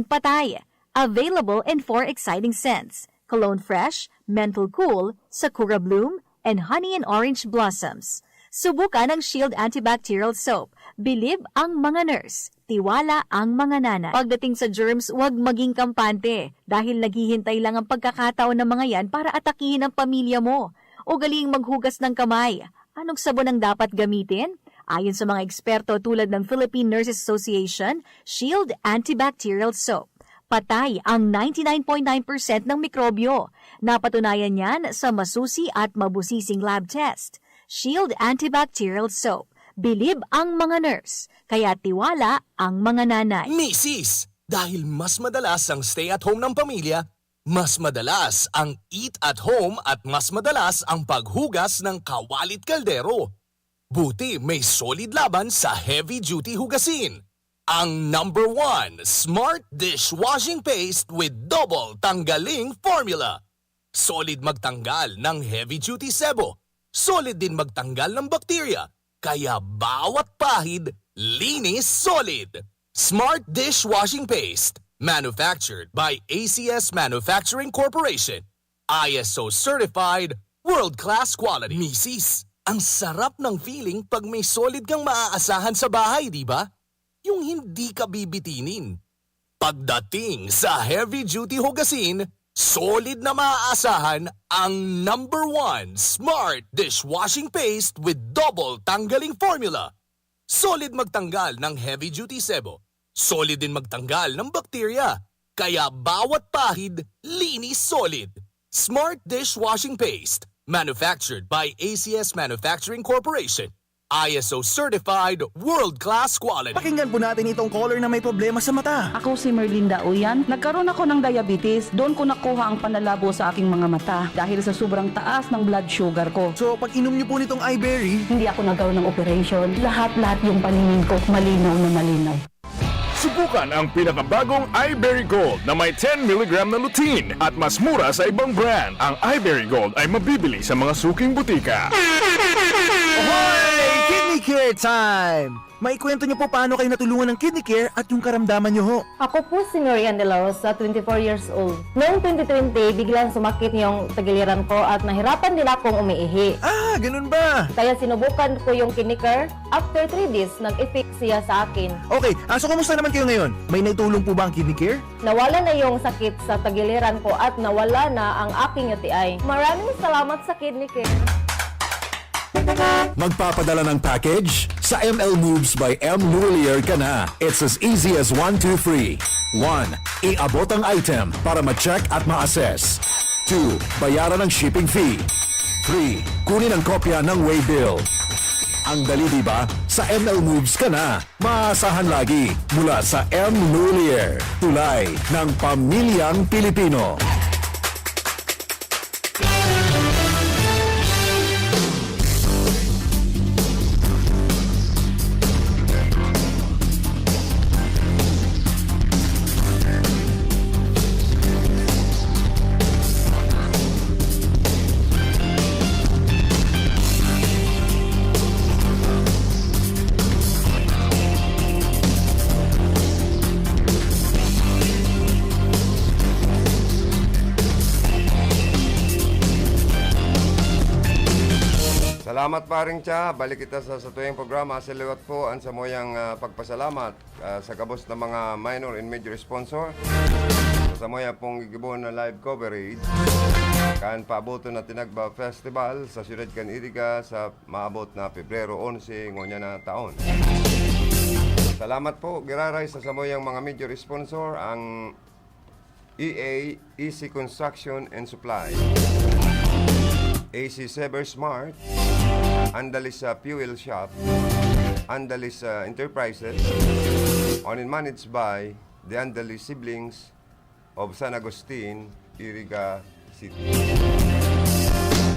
patay. Available in 4 exciting scents. Cologne Fresh, Menthol Cool, Sakura Bloom, and Honey and Orange Blossoms. Subukan ang Shield Antibacterial Soap. Bilib ang mga nurse. Tiwala ang mga nanay. Pagdating sa germs, huwag maging kampante dahil naghihintay lang ang pagkakataon ng mga yan para atakihin ang pamilya mo. Ugaling maghugas ng kamay. Anong sabon ang dapat gamitin? Ayon sa mga eksperto tulad ng Philippine Nurses Association, Shield Antibacterial Soap. Patay ang 99.9% ng mikrobyo. Napatunayan yan sa masusi at mabusising lab test. Shield Antibacterial Soap. Bilib ang mga nurse, kaya tiwala ang mga nanay. Misis, dahil mas madalas ang stay at home ng pamilya, mas madalas ang eat at home at mas madalas ang paghugas ng kawalit kaldero. Buti may solid laban sa heavy-duty hugasin. Ang number 1 Smart Dishwashing Paste with double tanggaling formula. Solid magtanggal ng heavy-duty sebo. Solid din magtanggal ng bakterya. Kaya bawat pahid, linis solid. Smart Dishwashing Paste. Manufactured by ACS Manufacturing Corporation. ISO certified world-class quality. Misis, ang sarap ng feeling pag may solid kang maaasahan sa bahay, di ba? Yung hindi ka bibitinin. Pagdating sa heavy-duty hugasin, solid na maaasahan ang number 1 Smart Dishwashing Paste with double tanggaling formula. Solid magtanggal ng heavy-duty sebo. Solid din magtanggal ng bakterya. Kaya bawat pahid, linis solid. Smart Dishwashing Paste. Manufactured by ACS Manufacturing Corporation. ISO certified world-class quality. Pakinggan po natin itong caller na may problema sa mata. Ako si Merlinda Uyan. Nagkaroon ako ng diabetes. Doon ko nakuha ang panlalabo sa aking mga mata dahil sa sobrang taas ng blood sugar ko. So, pag inom niyo po nitong iBerry, Hindi ako nagkaroon ng operation. Lahat-lahat yung paningin ko malinaw na malinaw. Subukan ang pinakabagong iBerry Gold na may 10 mg na lutein at mas mura sa ibang brand. Ang iBerry Gold ay mabibili sa mga suking butika. Ahoy! Kidney Care time! Maikwento niyo po paano kayo natulungan ng Kidney Care at yung karamdaman niyo ho. Ako po si Norian De La Rosa, 24 years old. Noong 2020, biglang sumakit yung tagiliran ko at nahirapan din akong umiihi. Ah, ganun ba? Kaya sinubukan ko yung Kidney Care. After 3 days, nag-effect siya sa akin. Okay, so kumusta naman kayo ngayon? May naitulong po ba ang Kidney Care? Nawala na yung sakit sa tagiliran ko at nawala na ang aking UTI. Maraming salamat sa Kidney Care. Magpapadala ng package? Sa ML Moves by M. Luelier ka na. It's as easy as 1, 2, 3. 1. Iabot ang item para ma-check at ma-assess. 2. Bayaran ang shipping fee. 3. Kunin ang kopya ng waybill. Ang dali diba? Sa ML Moves ka na. Maasahan lagi mula sa M. Nulier. Tulay ng Pamilyang Pilipino. Salamat paring Cha. Balik kita sa tuyong programa. Saliwat po ang sa moyang pagpasalamat sa kabos ng mga minor and major sponsor. Sa moya pong gigibon na live coverage kan paaboto na Tinagba Festival sa siyudad kan Iriga sa maabot na Pebrero 11 ngonya na taon. Salamat po giraray sa samoyang mga major sponsor ang EA Easy Construction and Supply, AC Saver Smart, Andalis Fuel Shop, Andalis Enterprises, owned and managed by the Andalis siblings of San Agustin, Iriga City.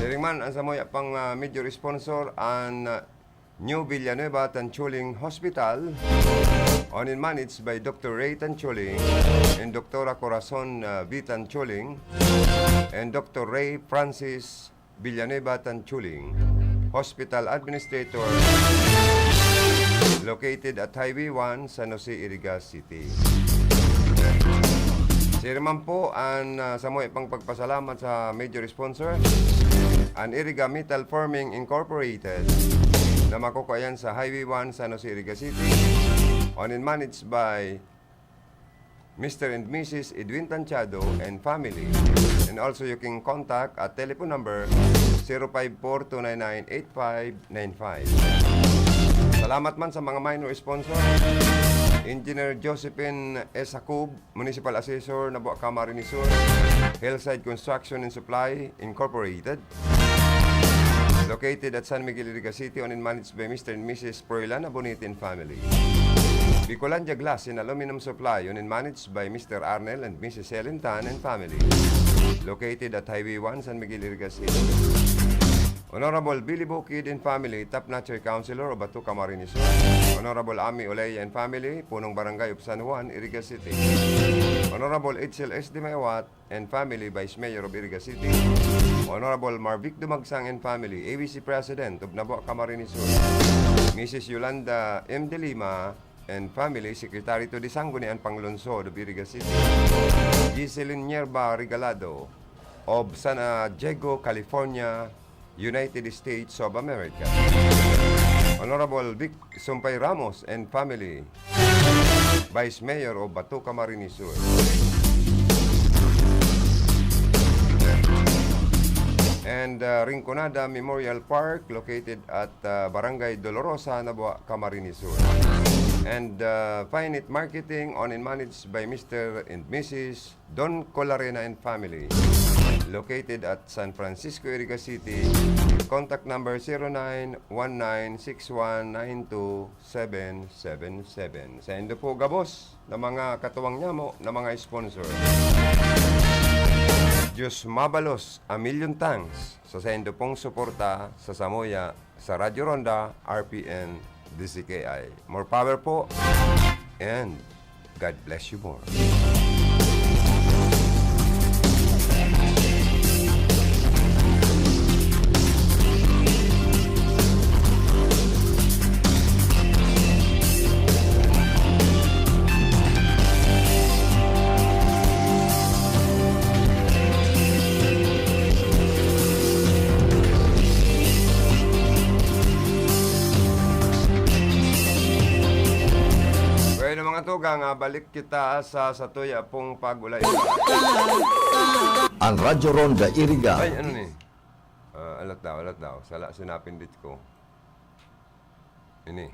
Diringman ang samoy pang major sponsor ang New Villanueva Tanchuling Hospital, owned and managed by Dr. Ray Tanchuling and Dr. Corazon V. Tanchuling and Dr. Ray Francis Villanueva Tanchuling, Hospital Administrator, located at Highway 1, San Jose, Iriga City. Sirman po ang samoy pang pagpasalamat sa major sponsor, ang Iriga Metal Forming Incorporated, na makukuhayan sa Highway 1, San Jose, Iriga City, owned and managed by Mr. and Mrs. Edwin Tanchado and family. And also you can contact at telephone number 054-299-8595. Salamat man sa mga minor sponsor. Engineer Josephine S. Jacob, Municipal Assessor, Nabua Camarines Sur, Hillside Construction and Supply Incorporated, located at San Miguel, Iriga City, owned and managed by Mr. and Mrs. Proilana Bonita and family. Bicolandia Glass and Aluminum Supply, owned and managed by Mr. Arnel and Mrs. Helen Tan and family, located at Highway 1, San Miguel, Iriga City. Honorable Billy Bukid and family, Top Notcher Councilor of Batu Camarines Sur. Honorable Ami Oleya and family, Punong Barangay of San Juan, Iriga City. Honorable H.L. S. de Mayawat and family, Vice Mayor of Iriga City. Honorable Marvic Dumagsang and family, ABC President of Nabua Camarines Sur. Mrs. Yolanda M. de Lima and family, Secretary to Sanggunian Panglonsod of Iriga City. Giselin Nierba Regalado of San Diego, California, United States of America. Honorable Vic Sumpay Ramos and family, Vice Mayor of Batu Camarines Sur. And Rinconada Memorial Park, located at Barangay Dolorosa, Nabua, Camarines Sur. And Finite Marketing, owned and managed by Mr. and Mrs. Don Colarena and family, located at San Francisco, Iriga City. Contact number 091961927777. Sa indo po gabos na mga katuwang nyamo na mga sponsor. Diyos mabalos a million thanks sa indo pong suporta sa Samoya sa Radio Ronda, RPN, DCKI. More power po and God bless you more. Tugang, balik kita sa tuya pong pag-ulay. Ang Radyo Ronda Iriga. Ay, ano ni? Alat daw. Sala, sinapindit ko. Ini.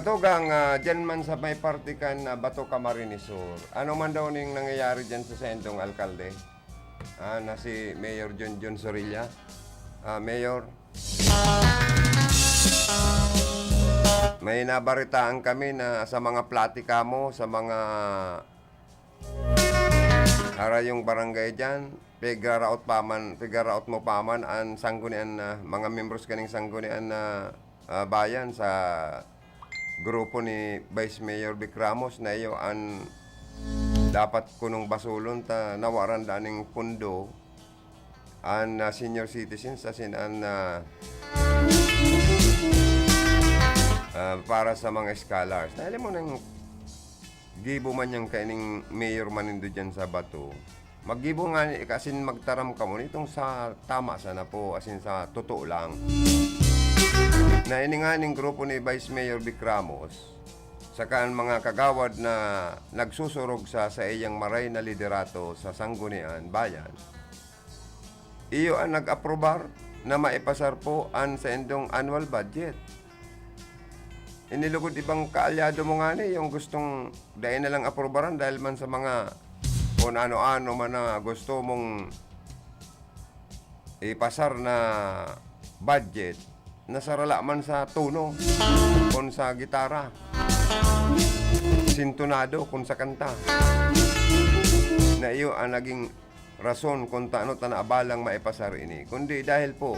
Katugang, dyan man sa may partikan na Bato Camarines Sur, ano man daw ning nangyayari dyan sa sendong alkalde? Na si Mayor John Sorilla. Mayor, may nabaritaan kami na sa mga platika mo, sa mga harayong barangay dyan, pigaraot mo paman ang sanggunian na mga membros kaning sanggunian na bayan sa grupo ni Vice Mayor Vic Ramos na iyo ang dapat kunong basulon ta nawaran daning pundo ang senior citizens asin ang para sa mga scholars. Dahil mo nang gibo man yung kaining mayor manindo dyan sa Bato, maggibo nga kasin magtaram ka mo nitong sa tama sana po asin sa totoo lang. Na ininganing grupo ni Vice Mayor Vic Ramos saka ang mga kagawad na nagsusurog sa iyang maray na liderato sa sanggunian bayan, iyo ang nag-aprobar na maipasar po ang sendong annual budget. Inilugod ibang kaalyado mo nga ni yung gustong dahil na lang aprobaran dahil man sa mga kung ano-ano man na gusto mong ipasar na budget na sarala man sa tono kung sa gitara, sintonado kung sa kanta, na iyo ang naging rason kung taano tanaabalang maipasar ini, kundi dahil po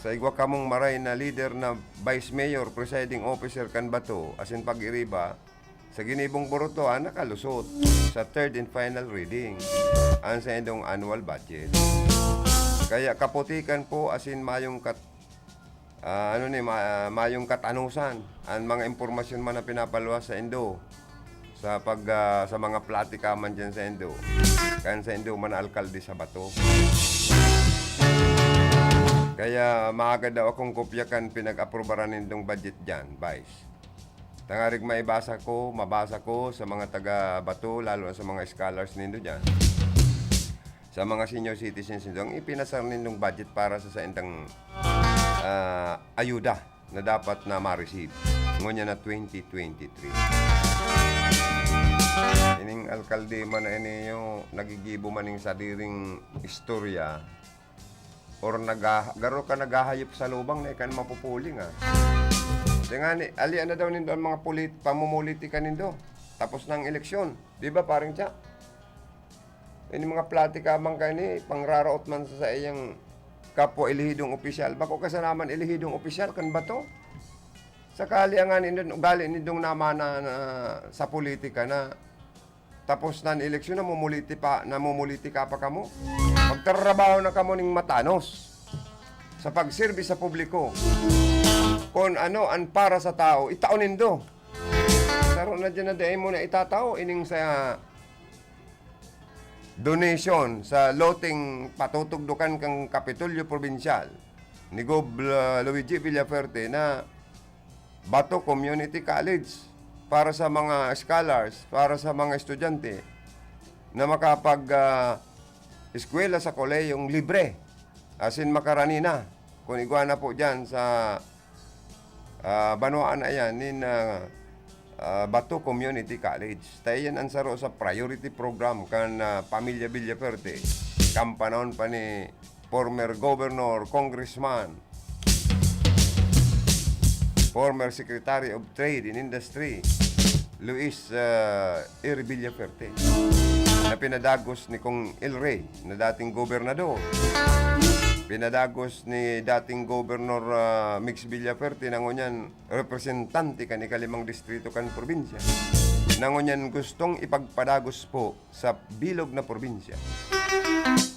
sa igwa kamong maray na leader na Vice Mayor, Presiding Officer kan Bato, asin pag-iriba, sa ginibong Boruto, nakalusot sa third and final reading ang sa indong annual budget. Kaya kaputikan po asin mayong mayong katanusan ang mga impormasyon man na pinapaluwas sa Indo sa sa mga platika man dyan sa Indo, kan sa Indo man alkalde sa Bato. Kaya maaga daw akong kopyakan pinag-aprobaran nindong budget dyan, Vice. Tangarig mabasa ko sa mga taga-Bato, lalo na sa mga scholars nindo dyan. Sa mga senior citizens nindo, ang ipinasar nindong budget para sa indang ayuda na dapat na ma-receive. Ngunya na 2023. Ining alkalde man na iniyo, nagigibo maning sadiring istorya, or garo ka naghahayop sa lubang na ikan mapupuling Tingani, alian na daw nindo ang mga pamumulitika nindo. Tapos ng eleksyon. Di ba paring tiyak? Ini mga platika man kani, pangraraot man sa iyang kapwa ilihidong opisyal. Bako kasanaman ilihidong opisyal kan ba to? Sakali ang nindong ugali nindong namana na sa politika na tapos na eleksyon na mumuliti ka pa kamo. Magtrabaho na kamo ning matanos sa pagserbi sa publiko. Kung ano ang para sa tao, itaon nindo. Saro na dyan na dahil mo na itatao ining sa donation sa loting patutugdukan kang Kapitolyo Provincial ni Gob Luigi Villaferte na Bato Community College para sa mga scholars, para sa mga estudyante na makapag eskwela sa koleyong libre asin makarani na kung iguana po dyan sa Banuan na yan ni Bato Community College. Tayo yan ang saro sa priority program kan Pamilya Villaferte. Kampanon pa ni former governor, congressman, former Secretary of Trade and Industry, Luis R. Villaferte, na pinadagos ni Kong El Rey, na dating gobernador. Pinadagos ni dating Governor Mix Villaferte na ngunyan representante kan ikalimang distrito kan probinsya. Na ngunyan gustong ipagpadagos po sa bilog na probinsya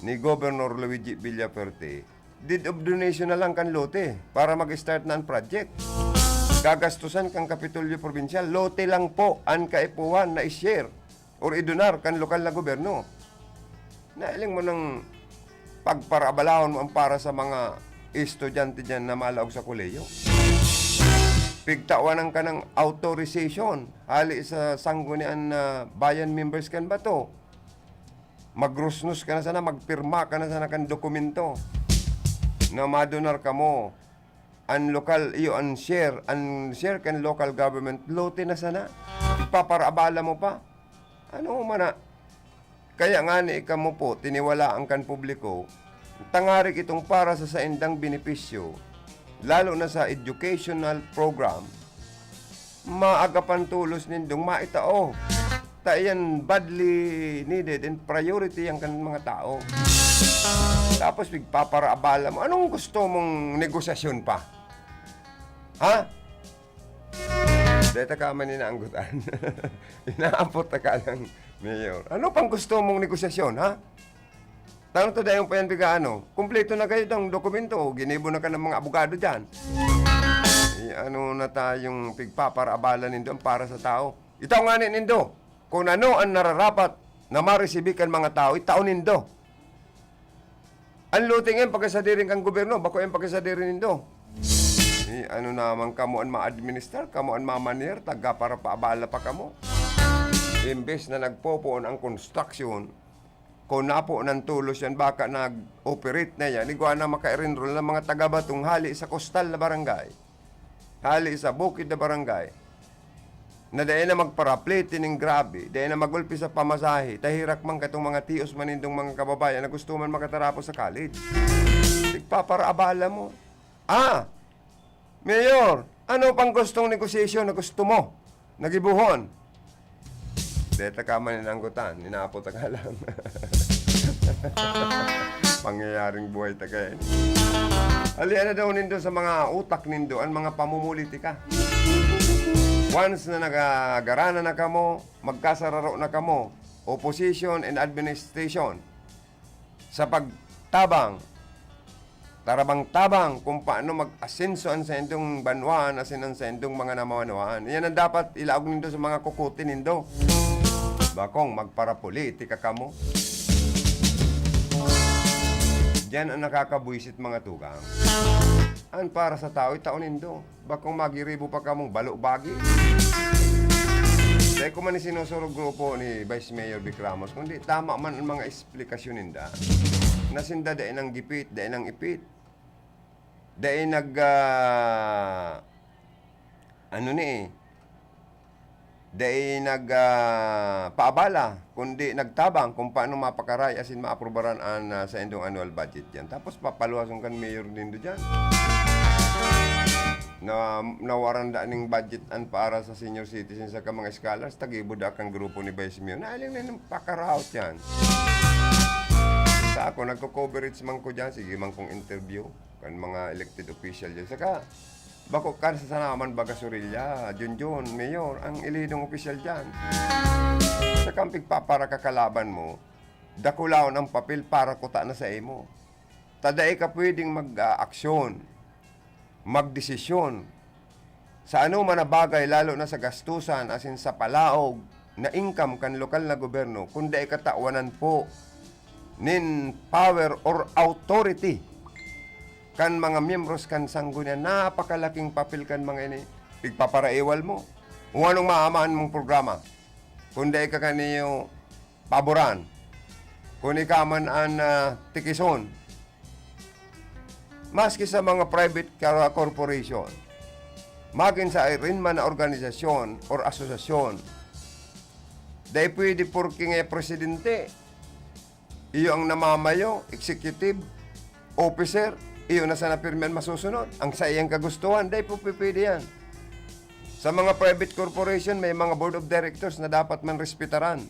ni Governor Luigi Villaferte. Deed of donation na lang kan lote para mag-start na ang project. Gagastusan kang Kapitolyo Provincial, lote lang po ang kaipuhan na i-share or idonar kan lokal na gobyerno. Nailing mo ng pagparabalahon mo ang para sa mga estudyante dyan na malaog sa koleyo. Pigtawanan ka ng authorization hali sa sanggunian na bayan members kan ba to? Magrusnus ka na sana, magpirma ka na sana kan dokumento na madonar ka mo share kan local government lote na sana. Ipaparaabala mo pa. Ano man na? Kaya nga ni ikamo po, tiniwalaan kan publiko, tangarik itong para sa saindang benepisyo, lalo na sa educational program, maagapan tulos nindong maitao. Yan badly needed and priority ang kanang mga tao. Tapos pagpaparaabala mo, anong gusto mong negosasyon pa? Ha? Dito ka man inaanggutan. Inaampot ka lang, Mayor. Ano pang gusto mong negosasyon, ha? Tanong to dahil pa yan ano? Kumpleto na kayo ng dokumento. Ginibo na ka ng mga abogado dyan. Ano na tayong pagpaparaabala nindo para sa tao? Itaw nga nindo. Kung ano ang nararapat na maresibikan mga tao, itaon nindo. Ang luting yung pagkasadirin kang gobyerno, bako yung pagkasadirin nindo. Ano naman kamo ang ma-administer, kamo ang ma-manier, taga para paabala pa kamo. Imbes na nagpopoon ang construction, kung napo ng tulos yan, baka nag-operate na yan, igwa na maka-enroll ng mga taga-batong hali sa coastal na barangay, hali sa bukid na barangay, na dahil na magparaplete ng grabe, dahil na magulpi sa pamasahe, tahirak man katong mga tios manindong mga kababayan na gusto man makatarapos sa college. Ipaparaabala mo. Mayor, ano pang gustong negosasyon na gusto mo? Nagibuhon. Deta ka man inanggutan, inaapot ka lang. Pangyayaring buhay tagay. Alian na daw nindo sa mga utak nindo, ang mga pamumulitika. Once na nagagarana na kamo, magkasararo na kamo, opposition and administration, sa pagtabang, tarabang-tabang kung paano mag-asenso ang sa indong banwaan, asin ang sa indong mga namawanawaan. Yan ang dapat ilaog nindo sa mga kukutin nindo. Bakong magparapolitika kamo. Diyan ang nakakabuisit mga tugang. An para sa tao, itaon nindo. Bakong magiribo pa kamong balo-bagi. Dahil ko man ni sinusurog grupo ni Vice Mayor Vic Ramos, kundi tama man ang mga eksplikasyon ninda. Nasinda dahil ng gipit, dahil ng ipit. Dahil paabala, kundi nagtabang kung paano mapakaray asin maaprubaran sa indong annual budget yan. Tapos papaluhason kan mayor nindo dyan. Na nawaranda ning budget para sa senior citizens sa mga scholars, tagibod akang grupo ni Vice Mayor. Naaling na ng pakaraot yan. Sa ako, nagko-coverage man ko dyan, sige man kong interview kan mga elected official dyan. Saka, bako kan sa sanaman Bagasurilla, Junjun, Mayor, ang ilidong official dyan. Sa kampig para kakalaban mo, dakulaw ng papel para kuta na sa imo. Taday ka pwedeng mag-aksyon, magdesisyon sa ano man na bagay, lalo na sa gastusan, asin sa palaog na income kan lokal na gobyerno, kundi ay katawanan po nin power or authority kan mga miyembros kan sanggunian. Napakalaking papel kan mga ini. Pigpaparaiwal mo. Kung anong maamaan mong programa. Kundi ka kaniyo paboran. Kundi ka man ang tikison. Maski sa mga private corporation. Magin sa rin man na organisasyon or asosasyon. Dahil pwede porking presidente. Iyo ang namamayo, executive officer, iyo na sana pirmihan masusunod. Ang sa iyang kagustuhan, dahil po pipili yan. Sa mga private corporation, may mga board of directors na dapat man respetaran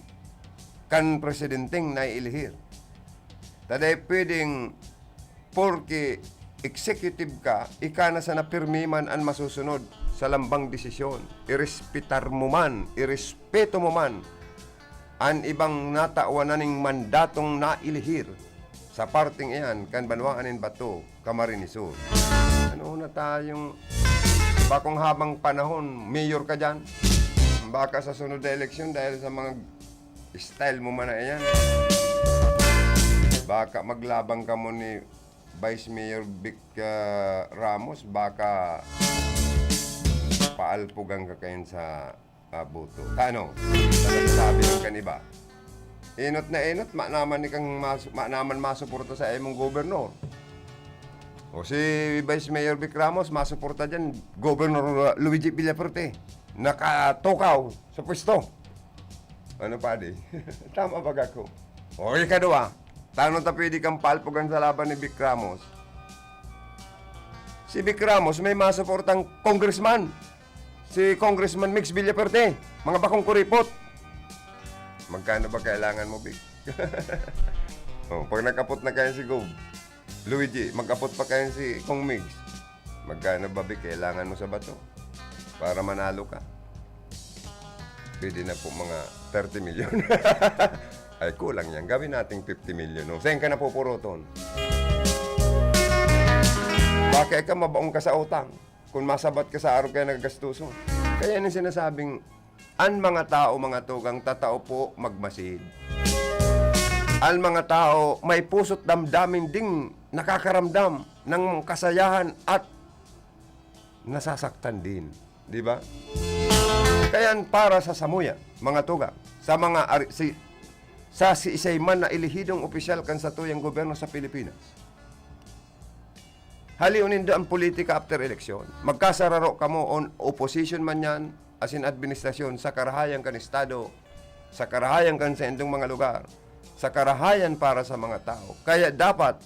kan presidenteng naiilihir. Taday pwedeng porque executive ka, ika na sana pirmi man ang masusunod sa lambang desisyon. Irespetar mo man, irespeto mo man ang ibang nataawanan ng mandatong nailihir sa parting iyan kan Banwaanin Bato, Camarines Sur. Ano na tayong bakong habang panahon, mayor ka dyan. Baka sa sunod na eleksyon dahil sa mga style mo man na iyan. Baka maglabang ka mo ni Vice Mayor Vic Ramos, baka paalpugang ka kayo sa boto. Ano? Sabi ng kaniba. Inot na inot, manaman ni kang masuporta sa imong gobernador. O si Vice Mayor Vic Ramos, masuporta dyan, Governor Luigi Villafuerte, nakatokaw sa pwesto. Ano pa di? Tama ba ako? O ikadua, tanong ta pwede kang palpugan sa laban ni Vic Ramos. Si Vic Ramos may masuportang congressman. Si Congressman Mix Villafuerte, mga bakong kuripot. Magkano ba kailangan mo, Vic? Pag nakapot na kayo si Gov, Luigi, magkapot pa kayo si Kong Migs. Magkano ba, Vic, kailangan mo sa bato para manalo ka? Pwede na po mga 30 million. Ay, kulang yan. Gawin nating 50 million. No? Saan ka na pupuruton? Bakit ka mabaong ka sa utang? Kung masabat ka sa araw kaya nagagastuso. Kaya yan yung sinasabing, ang mga tao, mga tugang, tatao po magmasid. Ang mga tao may puso't damdamin ding nakakaramdam ng kasayahan at nasasaktan din. Di ba? Kaya para sa samuya, mga tugang, sa mga sa isay man na ilihidong opisyal kan sa tuyang gobyerno sa Pilipinas. Haliunin do ang politika after election. Magkasararo kamo on opposition man yan, as in administrasyon, sa karahayan kan estado, sa karahayan kan sa indong mga lugar, sa karahayan para sa mga tao. Kaya dapat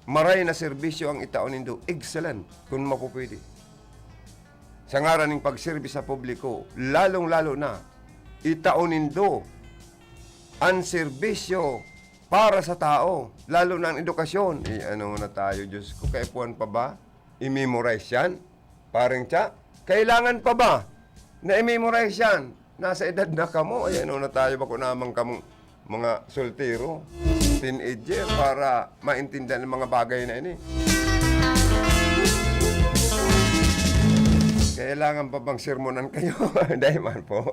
maray na serbisyo ang itaon nindo. Excellent kung mapupwede. Sa ngaran ng pagservis sa publiko, lalong-lalo na itaon nindo ang serbisyo para sa tao, lalo na ang edukasyon. Ano na tayo, Diyos ko, kaipuan pa ba? I-memorize yan? Parang tiya, kailangan pa ba na i-memorize yan? Nasa edad na kamo, ay ano na tayo ba kung naman kamo mga soltero, teenager, para maintindihan ng mga bagay na ini. Kailangan pa bang sermonan kayo? Dahil man po.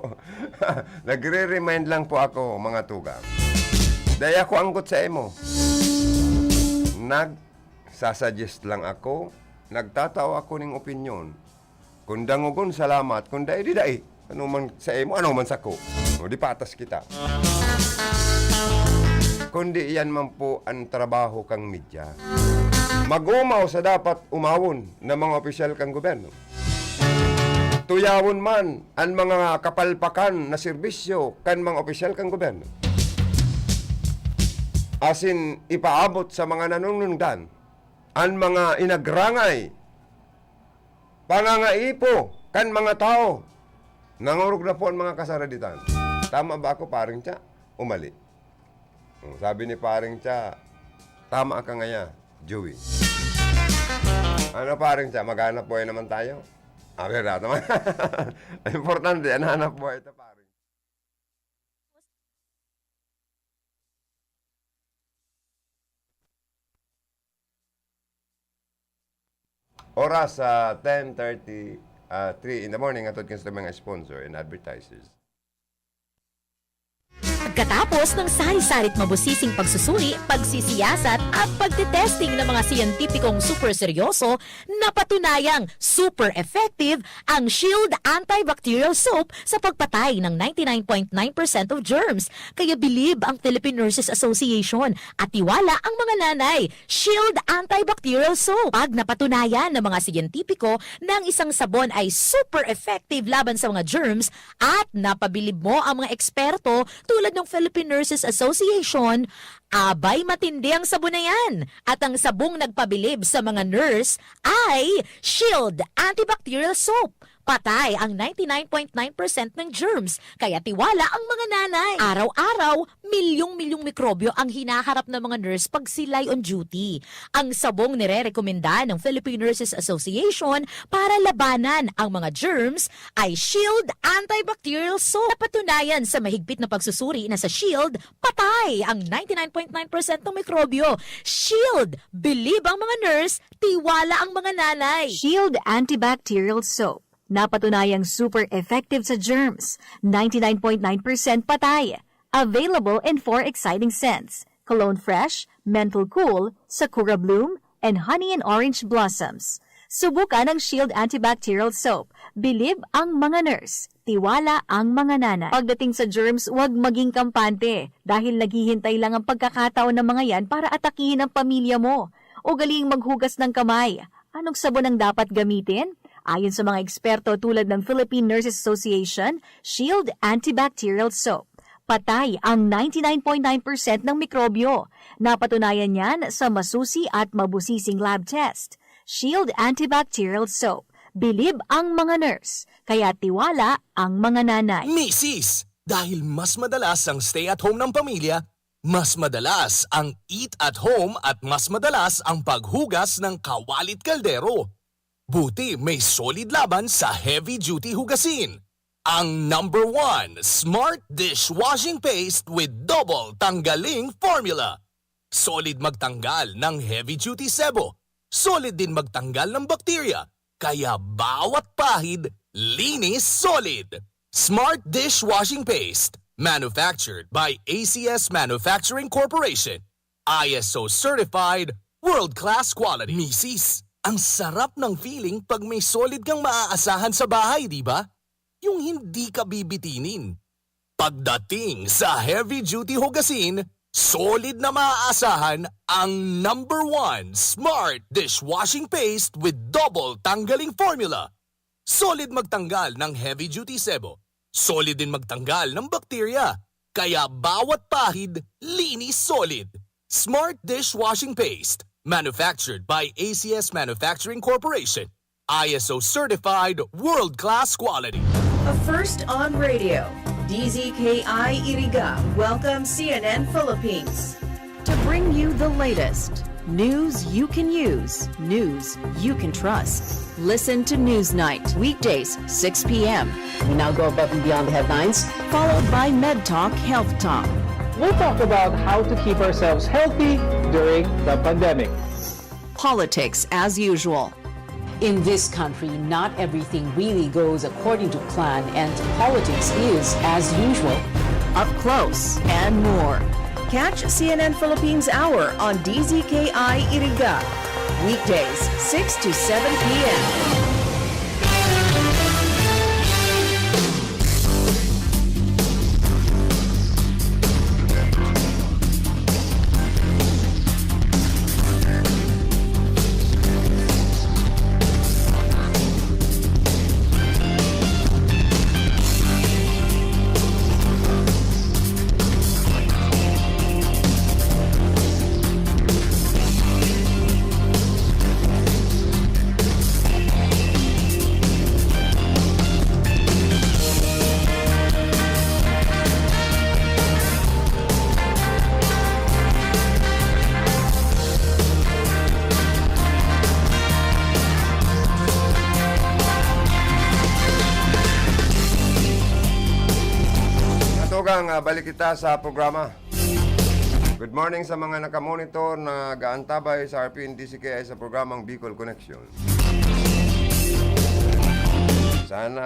Nagre-remind lang po ako, mga tugang. Dahil ako angkot sa emo. Nagsasuggest lang ako, nagtataw ako ng opinyon. Kung dangugon, salamat. Kung dai, di dai. Ano man sa emo, ano man sa ko. O, di patas kita. Kundi iyan man po ang trabaho kang media. Mag-umaw sa dapat umawon ng mga opisyal kang gobyerno. Tuyawon man ang mga kapalpakan na serbisyo kan mga opisyal kang gobyerno. Asin ipaabot sa mga nanunungdan ang mga inagrangay, pangangaipo kan mga tao. Nangurog na po ang mga kasaraditan. Tama ba ako, paring tiya? Umali. Sabi ni paring tiya, tama ka ngaya, Joey. Ano paring tiya, maghanap buhay naman tayo? Pero naman. Importante, hanap buhay ito paring. Oras sa 10:33 in the morning atod sa mga sponsor and advertisers. Pagkatapos ng sari-sarit mabusising pagsusuri, pagsisiyasat at pagtitesting ng mga siyentipikong super seryoso, napatunayang super effective ang Shield Antibacterial Soap sa pagpatay ng 99.9% of germs. Kaya bilib ang Philippine Nurses Association at tiwala ang mga nanay. Shield Antibacterial Soap. Pag napatunayan ng mga siyentipiko na ang isang sabon ay super effective laban sa mga germs at napabilib mo ang mga eksperto tulad ng Philippine Nurses Association, abay matindi ang sabon na yan. At ang sabong nagpabilib sa mga nurse ay Shield Antibacterial Soap. Patay ang 99.9% ng germs, kaya tiwala ang mga nanay. Araw-araw, milyong-milyong mikrobyo ang hinaharap ng mga nurse pag sila'y on duty. Ang sabong nire-rekomenda ng Philippine Nurses Association para labanan ang mga germs ay Shield Antibacterial Soap. Napatunayan sa mahigpit na pagsusuri na sa Shield, patay ang 99.9% ng mikrobyo. Shield, bilib ang mga nurse, tiwala ang mga nanay. Shield Antibacterial Soap. Napatunayang super effective sa germs. 99.9% patay. Available in 4 exciting scents. Cologne Fresh, Mental Cool, Sakura Bloom, and Honey and Orange Blossoms. Subukan ang Shield Antibacterial Soap. Bilib ang mga nurse. Tiwala ang mga nanay. Pagdating sa germs, huwag maging kampante dahil naghihintay lang ang pagkakataon ng mga yan para atakihin ang pamilya mo. Ugaliing maghugas ng kamay. Anong sabon ang dapat gamitin? Ayon sa mga eksperto tulad ng Philippine Nurses Association, Shield Antibacterial Soap. Patay ang 99.9% ng mikrobyo. Napatunayan yan sa masusi at mabusising lab test. Shield Antibacterial Soap. Bilib ang mga nurse, kaya tiwala ang mga nanay. Misis, dahil mas madalas ang stay at home ng pamilya, mas madalas ang eat at home at mas madalas ang paghugas ng kawalit kaldero. Buti may solid laban sa heavy-duty hugasin. Ang number 1 Smart Dishwashing Paste with double tanggaling formula. Solid magtanggal ng heavy-duty sebo. Solid din magtanggal ng bakterya. Kaya bawat pahid, linis solid. Smart Dishwashing Paste. Manufactured by ACS Manufacturing Corporation. ISO certified, world-class quality. Misis, ang sarap ng feeling pag may solid kang maaasahan sa bahay, di ba? Yung hindi ka bibitinin. Pagdating sa heavy-duty hugasin, solid na maaasahan ang number 1 Smart Dishwashing Paste with double tanggaling formula. Solid magtanggal ng heavy-duty sebo. Solid din magtanggal ng bakterya. Kaya bawat pahid, linis solid. Smart Dishwashing Paste. Manufactured by ACS Manufacturing Corporation. ISO certified, world-class quality. A first on radio. DZKI Iriga welcomes CNN Philippines to bring you the latest news you can use, news you can trust. Listen to Newsnight, weekdays, 6 p.m. We now go above and beyond the headlines. Followed by Med Talk, Health Talk. We'll talk about how to keep ourselves healthy during the pandemic. Politics as usual. In this country, not everything really goes according to plan, and politics is, as usual, Up close and more. Catch CNN Philippines Hour on DZKI Iriga. Weekdays, 6 to 7 p.m. Balik kita sa programa. Good morning sa mga nakamonitor na gaantabay sa RPN DCKI sa programang Bicol Connection. Sana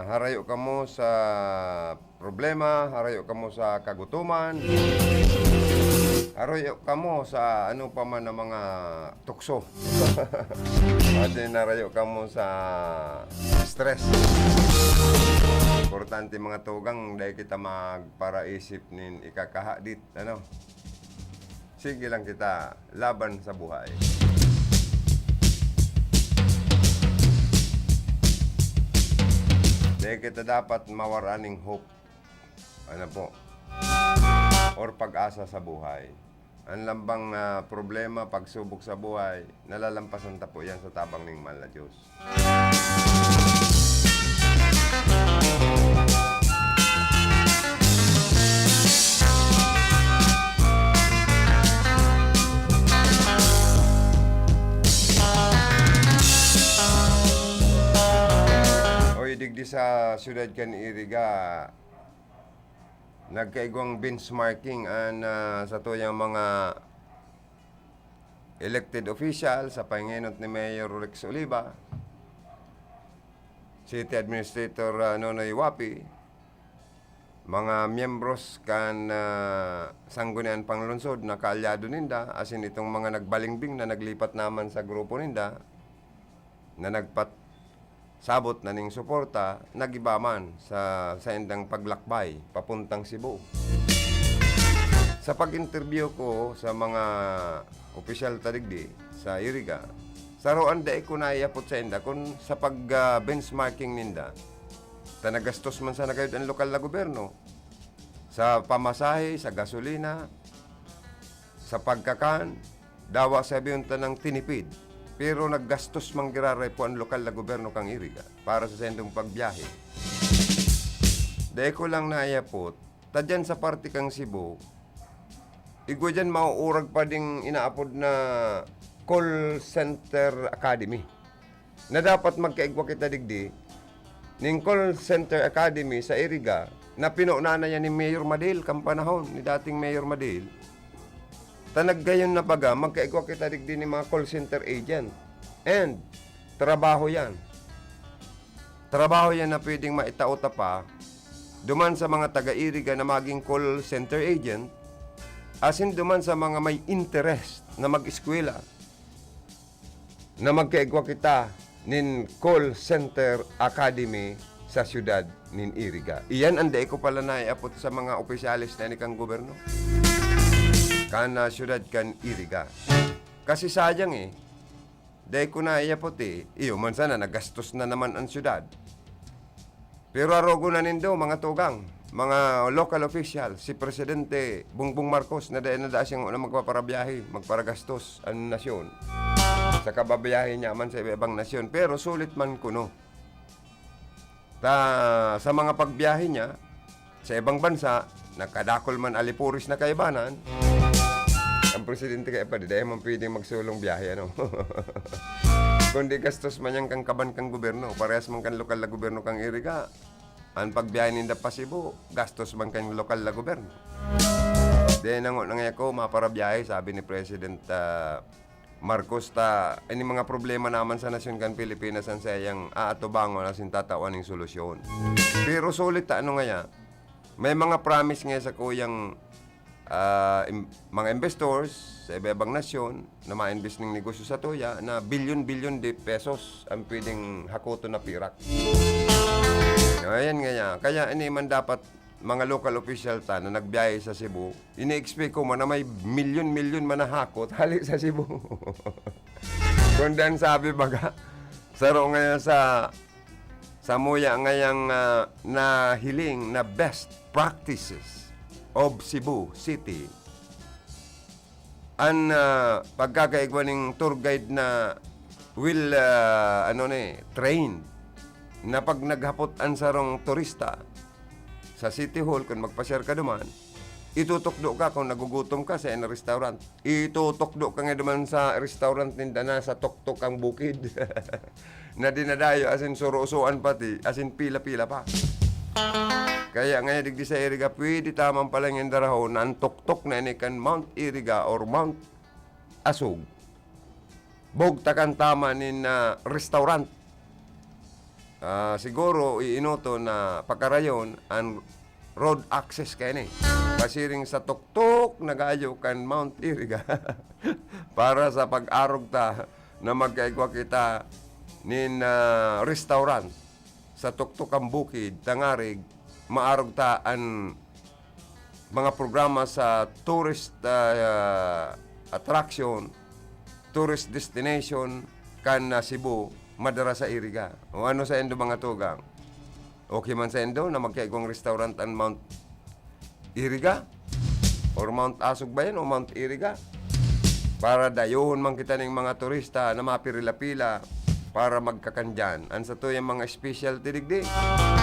harayo ka mo sa problema, harayo ka mo sa kagutuman, harayo ka mo sa ano pa man na mga tukso. At harayo ka mo sa stress. Importante mga tugang dahil kita magparaisip nin ikakahadit, ano? Sige lang kita laban sa buhay. Dahil kita dapat mawaraning hope, ano po, or pag-asa sa buhay. Ang lambang problema, pagsubok sa buhay, nalalampasan ta po yan sa tabang ng mahal na Diyos. Digdi sa siyudad kan Iriga, nagkaigwang benchmarking sa tuyang mga elected official sa panginot ni Mayor Rex Oliva, City Administrator Nonoy Wapi, mga miyembros kan sanggunian panglungsod na kaalyado ninda, asin itong mga nagbalingbing na naglipat naman sa grupo ninda, na sabot na ning suporta, nagibaman sa endang paglakbay papuntang Cebu. Sa pag-interview ko sa mga opisyal tadigdi sa Iriga, saroan da ko naiyapot sa inda kung sa pag-benchmarking ninda, tanagastos man sa nagayod ang lokal na gobyerno, sa pamasahe, sa gasolina, sa pagkakan, dawa sabihin ng tinipid. Pero naggastos mang giraray po ang lokal na gobyerno kang Iriga para sa sendong pagbiyahe. Dahil ko lang naiyapot, tadyan sa party kang Cebu, igwa dyan mauurag pa ding inaapod na call center academy na dapat magkaigwa kita digdi ning call center academy sa Iriga na pinuuna na yan ni Mayor Madil kampanahon ni dating Mayor Madil. Tanag gayon na baga magkaigwa kita digdi ni mga call center agent, and trabaho yan na pwedeng maitauta pa duman sa mga taga-Iriga na maging call center agent, asin duman sa mga may interest na mag-eskwela na magkaigwa kita nin call center academy sa syudad nin Iriga. Iyan ang ko pala naiapot sa mga opisyalis na ni kang gobyerno kana syudad kan Iriga. Kasi sayang dahil ko naiapot iyo man sana nagastos na naman ang syudad. Pero arogo na nindo mga tugang, mga local official, si Presidente Bongbong Marcos na dahil na siyang magpaparabiyahe, magparagastos ang nasyon. Sa kababiyahe niya man sa ibang nasyon. Pero sulit man kuno. Sa mga pagbiyahe niya, sa ibang bansa, nakadakol man alipuris na kaibanan, ang Presidente kaya pa, dahil man pwedeng magsulong biyahe, ano? Kundi gastos man yan kang kaban kang gobyerno, parehas man kang lokal na gobyerno kang Iriga. Ang pagbiyahe ninda pa Cebu, gastos man kang lokal na gobyerno. Dahil nangyay ko, maparabiyahe, sabi ni President Marcos, ini mga problema naman sa nasyon kan Pilipinas ang sayang aatubango na sintatawan ng solusyon. Pero sulit may mga promise nga sa kuyang mga investors sa ibang nasyon na ma-invest ng negosyo sa tuya na bilyon-bilyon de pesos ang pwedeng hakoto na pirak. Ayan nga. Kaya ini man dapat mga local official na nagbiyahe sa Cebu, ini-expect ko man na may milyon-milyon man na hakot hali sa Cebu. Kundan sabi baga, saro ngayon sa muya ngayang na hiling na best practices of Cebu City. Ang pagkakaigwa ng tour guide na will train na pag naghapot ang sarong turista sa City Hall, kung magpa-share ka duman, itutokdo ka kung nagugutom ka sa ina restaurant. Itutokdo ka nga duman sa restaurant ninda na sa tuktok ang bukid. Na dinadayo asin surusuan pati, asin pila-pila pa. Kaya ngayon digdi sa Iriga, pwede tamang pala yung daraho na ang tuktok na inikan Mount Iriga or Mount Asug. Bogtakan tama nin restaurant. Siguro iinoto na pagkarayon ang road access kayo pasiring sa tuktok nagayo kan Mount Iriga para sa pag-arog ta na magkaigwa kita nin restaurant sa tuktok ang bukid tangarig maarog ta ang mga programa sa tourist attraction, tourist destination kan Cebu madara sa Iriga. O ano sa endo mga tugang? Okay man sa endo na magkaigwang restaurant ang Mount Iriga? Or Mount Asug ba yan o Mount Iriga? Para dayohon man kita ng mga turista na mapirila-pila para magkakandyan. Ang sa to yung mga specialty digdi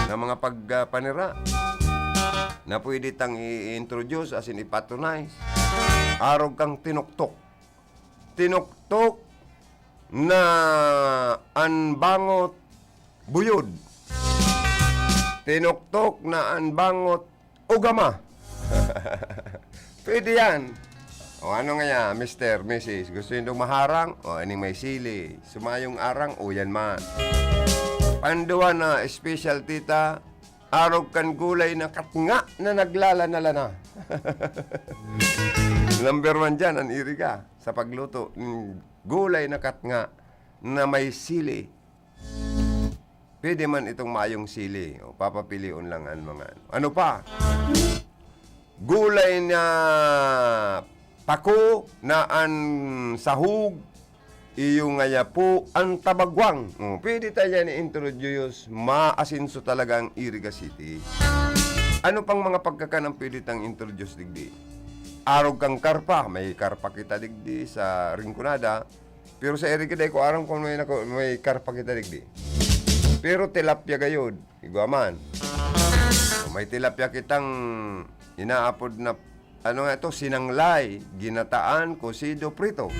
na mga pagpanira na pwede tang i-introduce as in ipatronize. Arog kang tinuktok. Tinuktok na anbangot buyod. Tinuktok na anbangot ugama. Pwede yan. O ano nga yan, Mr., Mrs., gusto nyo maharang? O aning may sili. Sumayong arang? O yan man. Panduwa na special tita, arog kan gulay na katnga na naglalanala na. Number 1 dyan, ang Iriga, sa pagluto. Gulay na katnga na may sili. Pwede man itong mayong sili. O papapiliun lang ang mga. Ano pa? gulay na pako na an sahug, iyo ngaya po ang tabagwang. Pwede tayo yan i-introduce, maasinso talagang Iriga City. Ano pang mga pagkakanang pwede tang introduce digdi? Arog kang karpa, may karpa kita digdi sa Rinconada. Pero sa Iriga day ko aram kung may karpa kita digdi. Pero tilapia gayod, iguaman. May tilapia kitang inaapod na ano nga ito, sinanglay, ginataan, kosido, prito.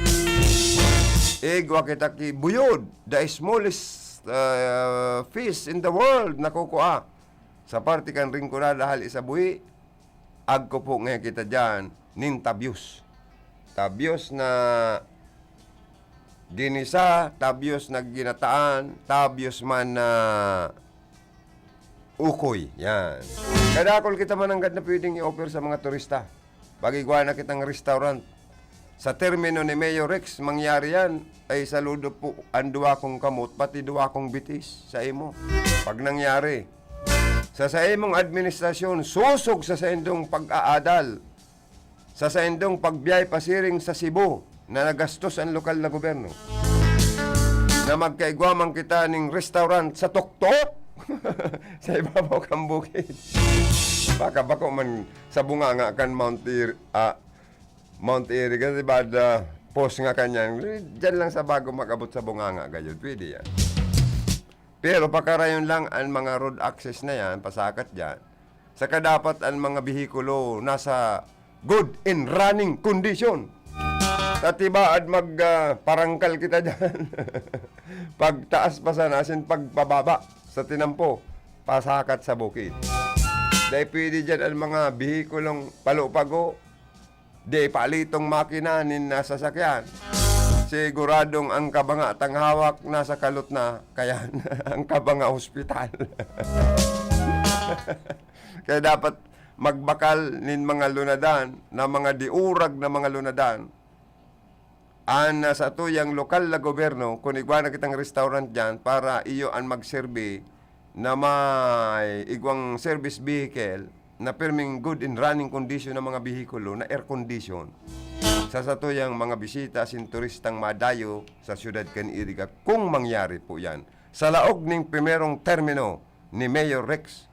Igwa kita ki buyod, the smallest fish in the world na kukuha. Sa parte kan Rinconada hal isa buhi, agko po nga kita dyan, nin tabyos. Tabyos na ginisa, tabyos na ginataan, tabyos man na ukoy. Yan. Kadakol kita mananggad na pwedeng i-offer sa mga turista. Bagigwa na kitang restaurant. Sa termino ni Mayor Rex, mangyari yan ay saludo po ang duwa kong kamot, pati duwa kong bitis sa imo. Pag nangyari, sa imong administrasyon, susog sa indong pag-aadal, sa indong pagbiyay pasiring sa Cebu, na nagastos ang lokal na gobyerno, na magkaigwamang kita ning restaurant sa Tuktok, sa ibabaw kang bukid. Baka bako man sa bunganga kan Mount Iriga, diba, post nga kanyang, dyan lang sa bago makabot sa bunganga, gayon, pwede yan. Pero pakarayon lang ang mga road access na yan, pasakat dyan, saka dapat ang mga bihikulo nasa good in running condition. Tatibaad parangkal kita dyan. Pagtaas pa sa nasin, pagpababa sa tinampo, pasakat sa bukid. Dahil pwede dyan ang mga bihikulong palupago, di palitong makina nin nasa sakyan. Siguradong ang kabanga tang hawak nasa kalot na, kaya ang kabanga hospital. Kaya dapat magbakal nin mga lunadan, na mga diurag na mga lunadan, sa tuyang lokal na gobyerno, kung igwa na kitang restaurant dyan, para iyo ang magserbi na may igwang service vehicle na perming good in running condition ng mga bihikulo na air condition sa tuyang mga bisita sin turistang madayo sa siyudad kan Iriga, kung mangyari po yan sa laog ning primerong termino ni Mayor Rex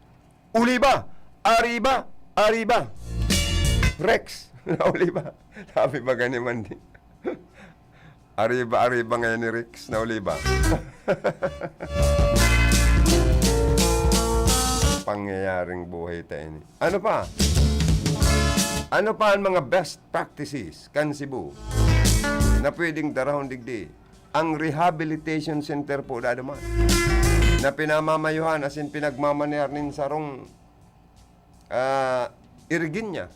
Uliba, Arriba, Arriba Rex na Uliba, sabi ba ganiman din Arriba, Arriba ngayon ni Rex na Uliba. Pangyayaring buhay tayo ni. Ano pa? Ano pa ang mga best practices kan Cebu na pwedeng darahon digdi? Ang rehabilitation center po dadaman na pinamamayuhan as in pinagmamanear nin sarong irigin niya.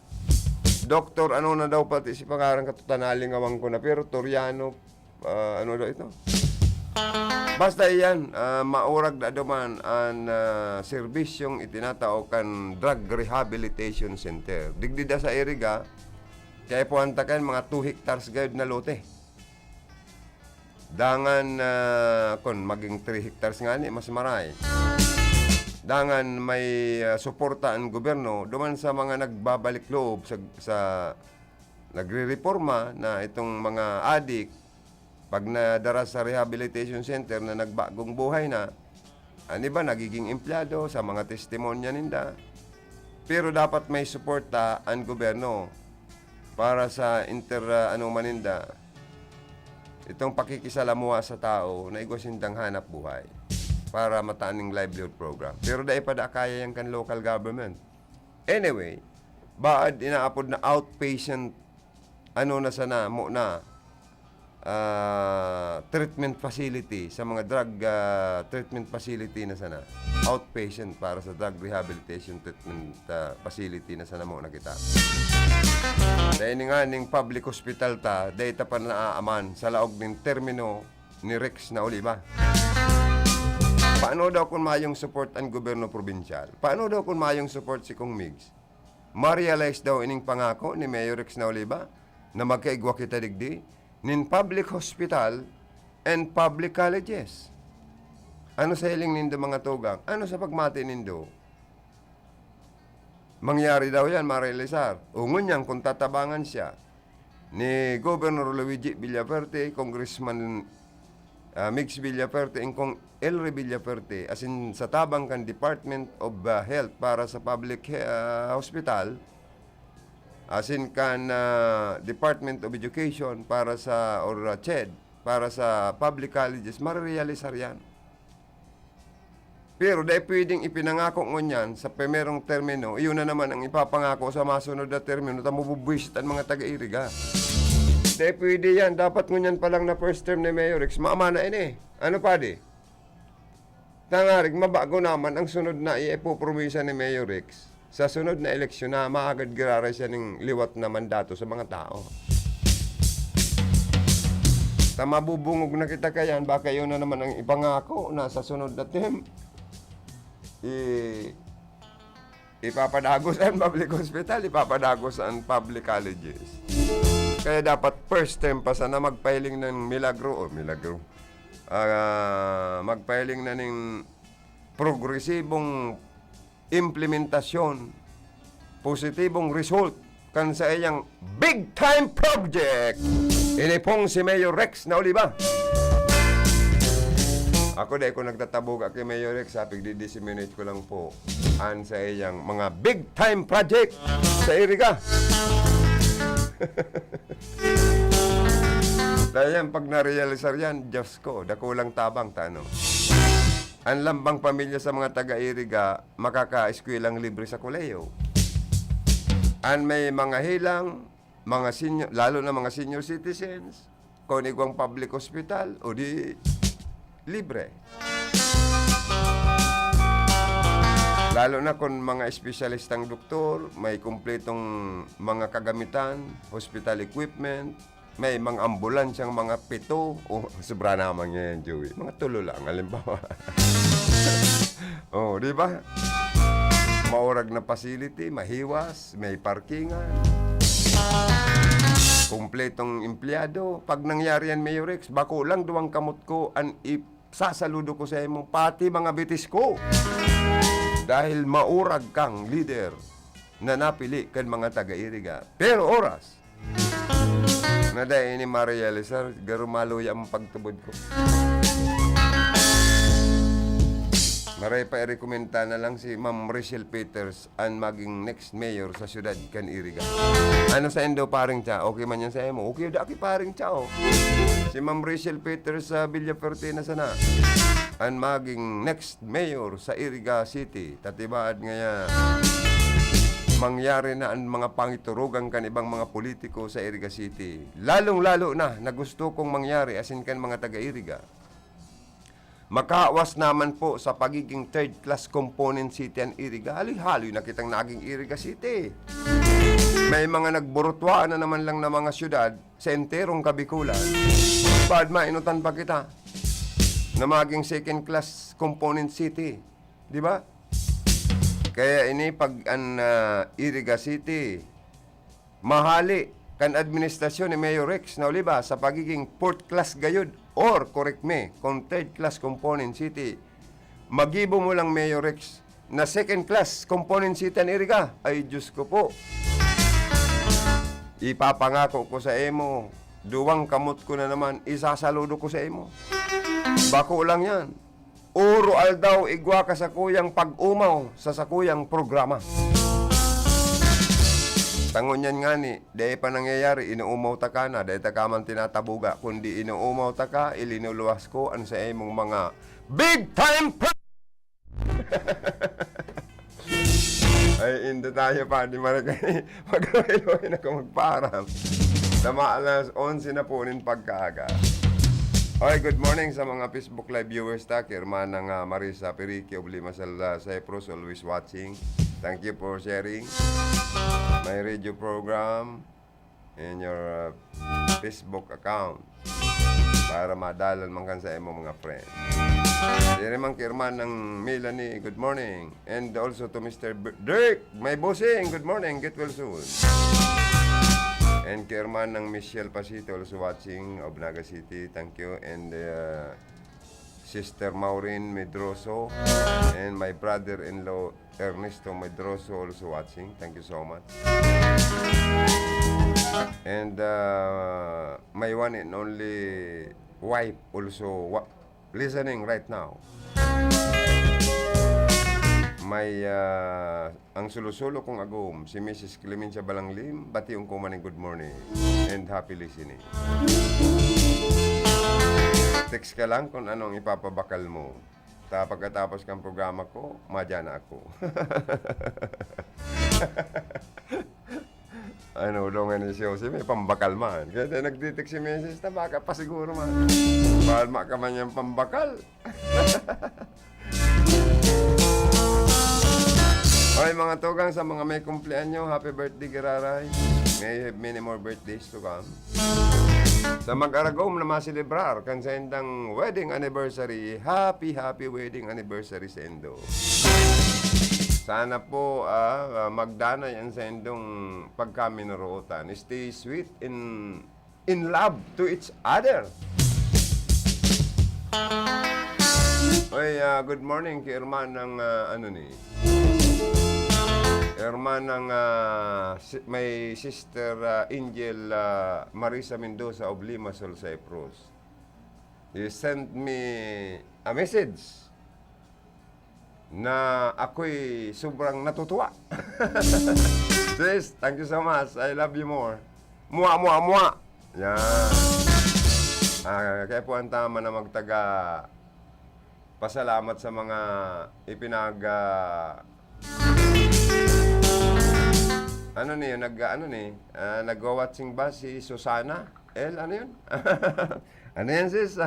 Doktor, ano na daw pati si pangarang katutanaling awang ko na, pero Toriano, ano daw ito? Basta iyan, maurag na duman ang serbisyong itinatao kan Drug Rehabilitation Center. Digdida sa Iriga, kaya po antakan mga 2 hectares gayud na lote. Dangan, kung maging 3 hectares nga ni, mas maray. Dangan may suporta ang gobyerno duman sa mga nagbabalik loob sa nagre-reforma na itong mga adik. Pag nadara sa rehabilitation center na nagbagong buhay na, ano ba, nagiging empleyado sa mga testimonya ninda. Pero dapat may suporta ang gobyerno para sa maninda, itong pakikisalamuha sa tao na igwasindang hanap buhay para mataaning livelihood program. Pero dahil pa da kaya yan kan local government. Anyway, baad inaapod na outpatient, treatment facility sa mga drug treatment facility na sana. Outpatient para sa drug rehabilitation treatment facility na sana mo na kita. Dahil nga ning public hospital dahil pa naaaman sa laog ng termino ni Rex na Uliba. Paano daw kung mayong support ang gobyerno probinsyal? Paano daw kung mayong support si Kong Migs? Ma-realize daw ining pangako ni Mayor Rex na Uliba na magkaigwa kita digdi nin public hospital and public colleges. Ano sa hiling nindo mga tugang? Ano sa pagmati nindo? Mangyari daw yan, Marilisar. Ungon yan kung tatabangan siya ni Governor Luigi Villaferte, Congressman Mix Villaferte, and Kong Elry Villaferte, as in sa tabang kan Department of Health para sa public hospital, as in kan Department of Education para sa, or CHED, para sa public colleges, marirealisar yan. Pero dahil pwedeng ipinangako ngunyan sa primerong termino, iyon na naman ang ipapangako sa masunod na termino, tamububwisit ang mga taga-iriga. Dahil pwede yan, dapat ngunyan pa lang na first term ni Mayor Rex, maama na ini. Ano pa di? Tangarig, mabago naman ang sunod na ipopromisa ni Mayor Rex. Sa sunod na eleksyon na maagad giraray siya ng liwat na mandato sa mga tao. Mabubungog na kita kayan, baka yun na naman ang ipangako na sa sunod na term. Ipapadagos ang public hospital, ipapadagos ang public colleges. Kaya dapat first term pa sana magpiling ng magpiling na ng progresibong implementasyon, positibong result kan sa iyang big time project. Ini pong si Mayor Rex na Oliva. Ako dahil ko nagtatabog kay Mayor Rex, sapig di-disseminate ko lang po an sa iyang mga big time project sa Iriga. Dahil yan, pag na-realisar yan, Diyos ko, dakulang tabang tano. Ang lambang pamilya sa mga taga-Iriga, makaka-eskwelang libre sa koleyo. Ang may mga hilang, mga senior, lalo na mga senior citizens, kunigwang public hospital, o di libre. Lalo na kung mga espesyalistang doktor, may kumpletong mga kagamitan, hospital equipment, may mga ambulansyang mga 7, sobra naman yan, Joey. Mga 3 lang, halimbawa. Di ba? Maurag na facility, mahiwas, may parkingan, kumpletong empleyado. Pag nangyari yan, Mayor Rex, bako lang duwang kamot ko, sasaludo ko sa imong pati mga bitis ko. Dahil maurag kang leader na napili kan mga taga-Iriga. Pero oras, na dahil ni Maria Elizar, garumaloy ang pagtubod ko. Maray pa i-rekomenda na lang si Ma'am Rachel Peters ang maging next mayor sa siyudad kan Iriga. Ano sa endo paring cha? Okay man yan sa emo? Okay, daki paring cha, Si Ma'am Rachel Peters sa Villaferte na sana ang maging next mayor sa Iriga City. Tatibaad ngaya mangyari na ang mga pangiturugan kan ibang mga politiko sa Iriga City. Lalong-lalo na gusto kong mangyari asin kan mga taga-Iriga. Makaawas naman po sa pagiging third class component city ang Iriga. Haloy-haloy na kitang naging Iriga City. May mga nagburutwaan na naman lang na mga syudad sa enterong Kabikulan. Baad mainutan pa kita na maging second class component city. Di ba? Kaya ini pag ang Iriga City mahali kan administrasyon ni Mayor Rex na Oliva sa pagiging fourth class gayud or correct me, kung third class component city, magibo mo lang Mayor Rex na second class component city ang Iriga. Ay Diyos ko po, ipapangako ko sa emo, duwang kamot ko na naman, isasaludo ko sa emo. Bako lang yan. Uro aldaw igwa ka sa kuyang pag-umaw sa sakuyang programa. Tangon yan nga ni, dahil pa nangyayari, inuumaw ta ka na, dahil ta ka man tinatabuga, kundi inuumaw ta ka, ilinuluwas ko, ano sa imong mga big time Ay, hindi tayo pa, di maragay, mag-iloy na ko magparang. Tama alas 11 na po rin pagkaaga. Okay, good morning sa mga Facebook Live viewers ta. Kirman ng Marisa Perique of Limasal, Cyprus, always watching. Thank you for sharing my radio program in your Facebook account para madalan man kan sa imo mga friends. Dire man Kirman ng Melanie, good morning. And also to Mr. Dirk, my bossing, good morning, get well soon. And Kirman ng Michelle Pasito also watching of Naga City, thank you. And Sister Maureen Medroso, and my brother-in-law Ernesto Medroso also watching. Thank you so much. And my one and only wife also listening right now. May ang sulusulo kong agum, si Mrs. Clemencia Balanglim, bationg ko maning good morning and happy listening. Text ka lang kung anong ipapabakal mo. Pagkatapos ng programa ko, madyan na ako. Ano, ulungan ni Siyosi, may pambakal man. Kaya nagtitik si Mrs. na baka pa siguro man. Palma ka man yung pambakal. Okay, mga tugang, sa mga may kumpleanyo, happy birthday, Giraray. May you have many more birthdays to come. Sa mag-aragom na masilibrar kan sa indang wedding anniversary, happy wedding anniversary sa Indo. Sana po magdanay ang sa indong pagkaminarootan. Stay sweet in love to each other. Oy, good morning kay Irman ng Irman ng may sister Angel Marisa Mendoza of Limassol, Cyprus. He sent me a message na ako'y sobrang natutuwa. Sis, thank you so much. I love you more. Mua. Yan. Kaya po ang tama na magtaga pasalamat sa mga nag-watching ba si Susana? Ano yun? Ano yan, sis?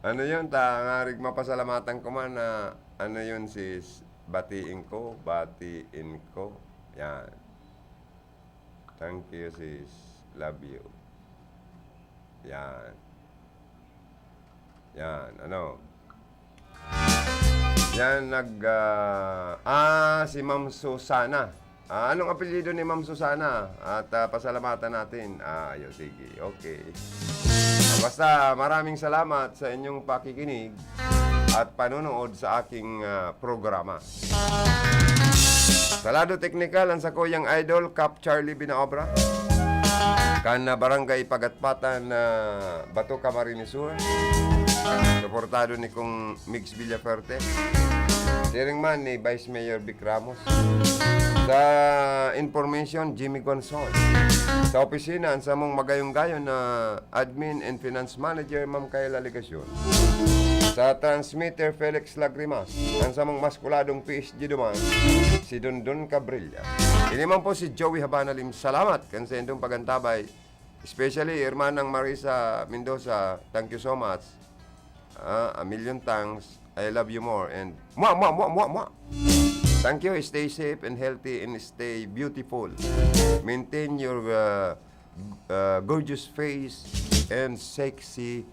Ano yun? Ngarig mapasalamatan ko man na ano yun, sis? Batiin ko. Yan. Thank you, sis. Love you. Yan. Ano? Yan, si Ma'am Susana. Anong apelyido ni Ma'am Susana? At pasalamatan natin. Sige. Okay. Basta maraming salamat sa inyong pakikinig at panonood sa aking programa. Sa lado teknikal, ang sa kuyang idol, Cap Charlie Binaobra. Kan barangay Pagatpatan na Bato Camarines Sur. Suportado ni kong Mix Villaferte. Steering man ni Vice Mayor Vic Ramos. Sa information, Jimmy Gonzon. Sa opisina, ang samong magayong-gayon na Admin and Finance Manager, Ma'am Kayla Ligasyon. Sa transmitter, Felix Lagrimas. Ang samong maskuladong PSG duman, si Dondon Cabrilla. Ini man po si Joey Habanalim. Salamat kan sa indong pagantabay. Especially, Hermanang Marisa Mendoza, thank you so much. A million thanks. I love you more. And mua. Thank you. Stay safe and healthy and stay beautiful. Maintain your gorgeous face and sexy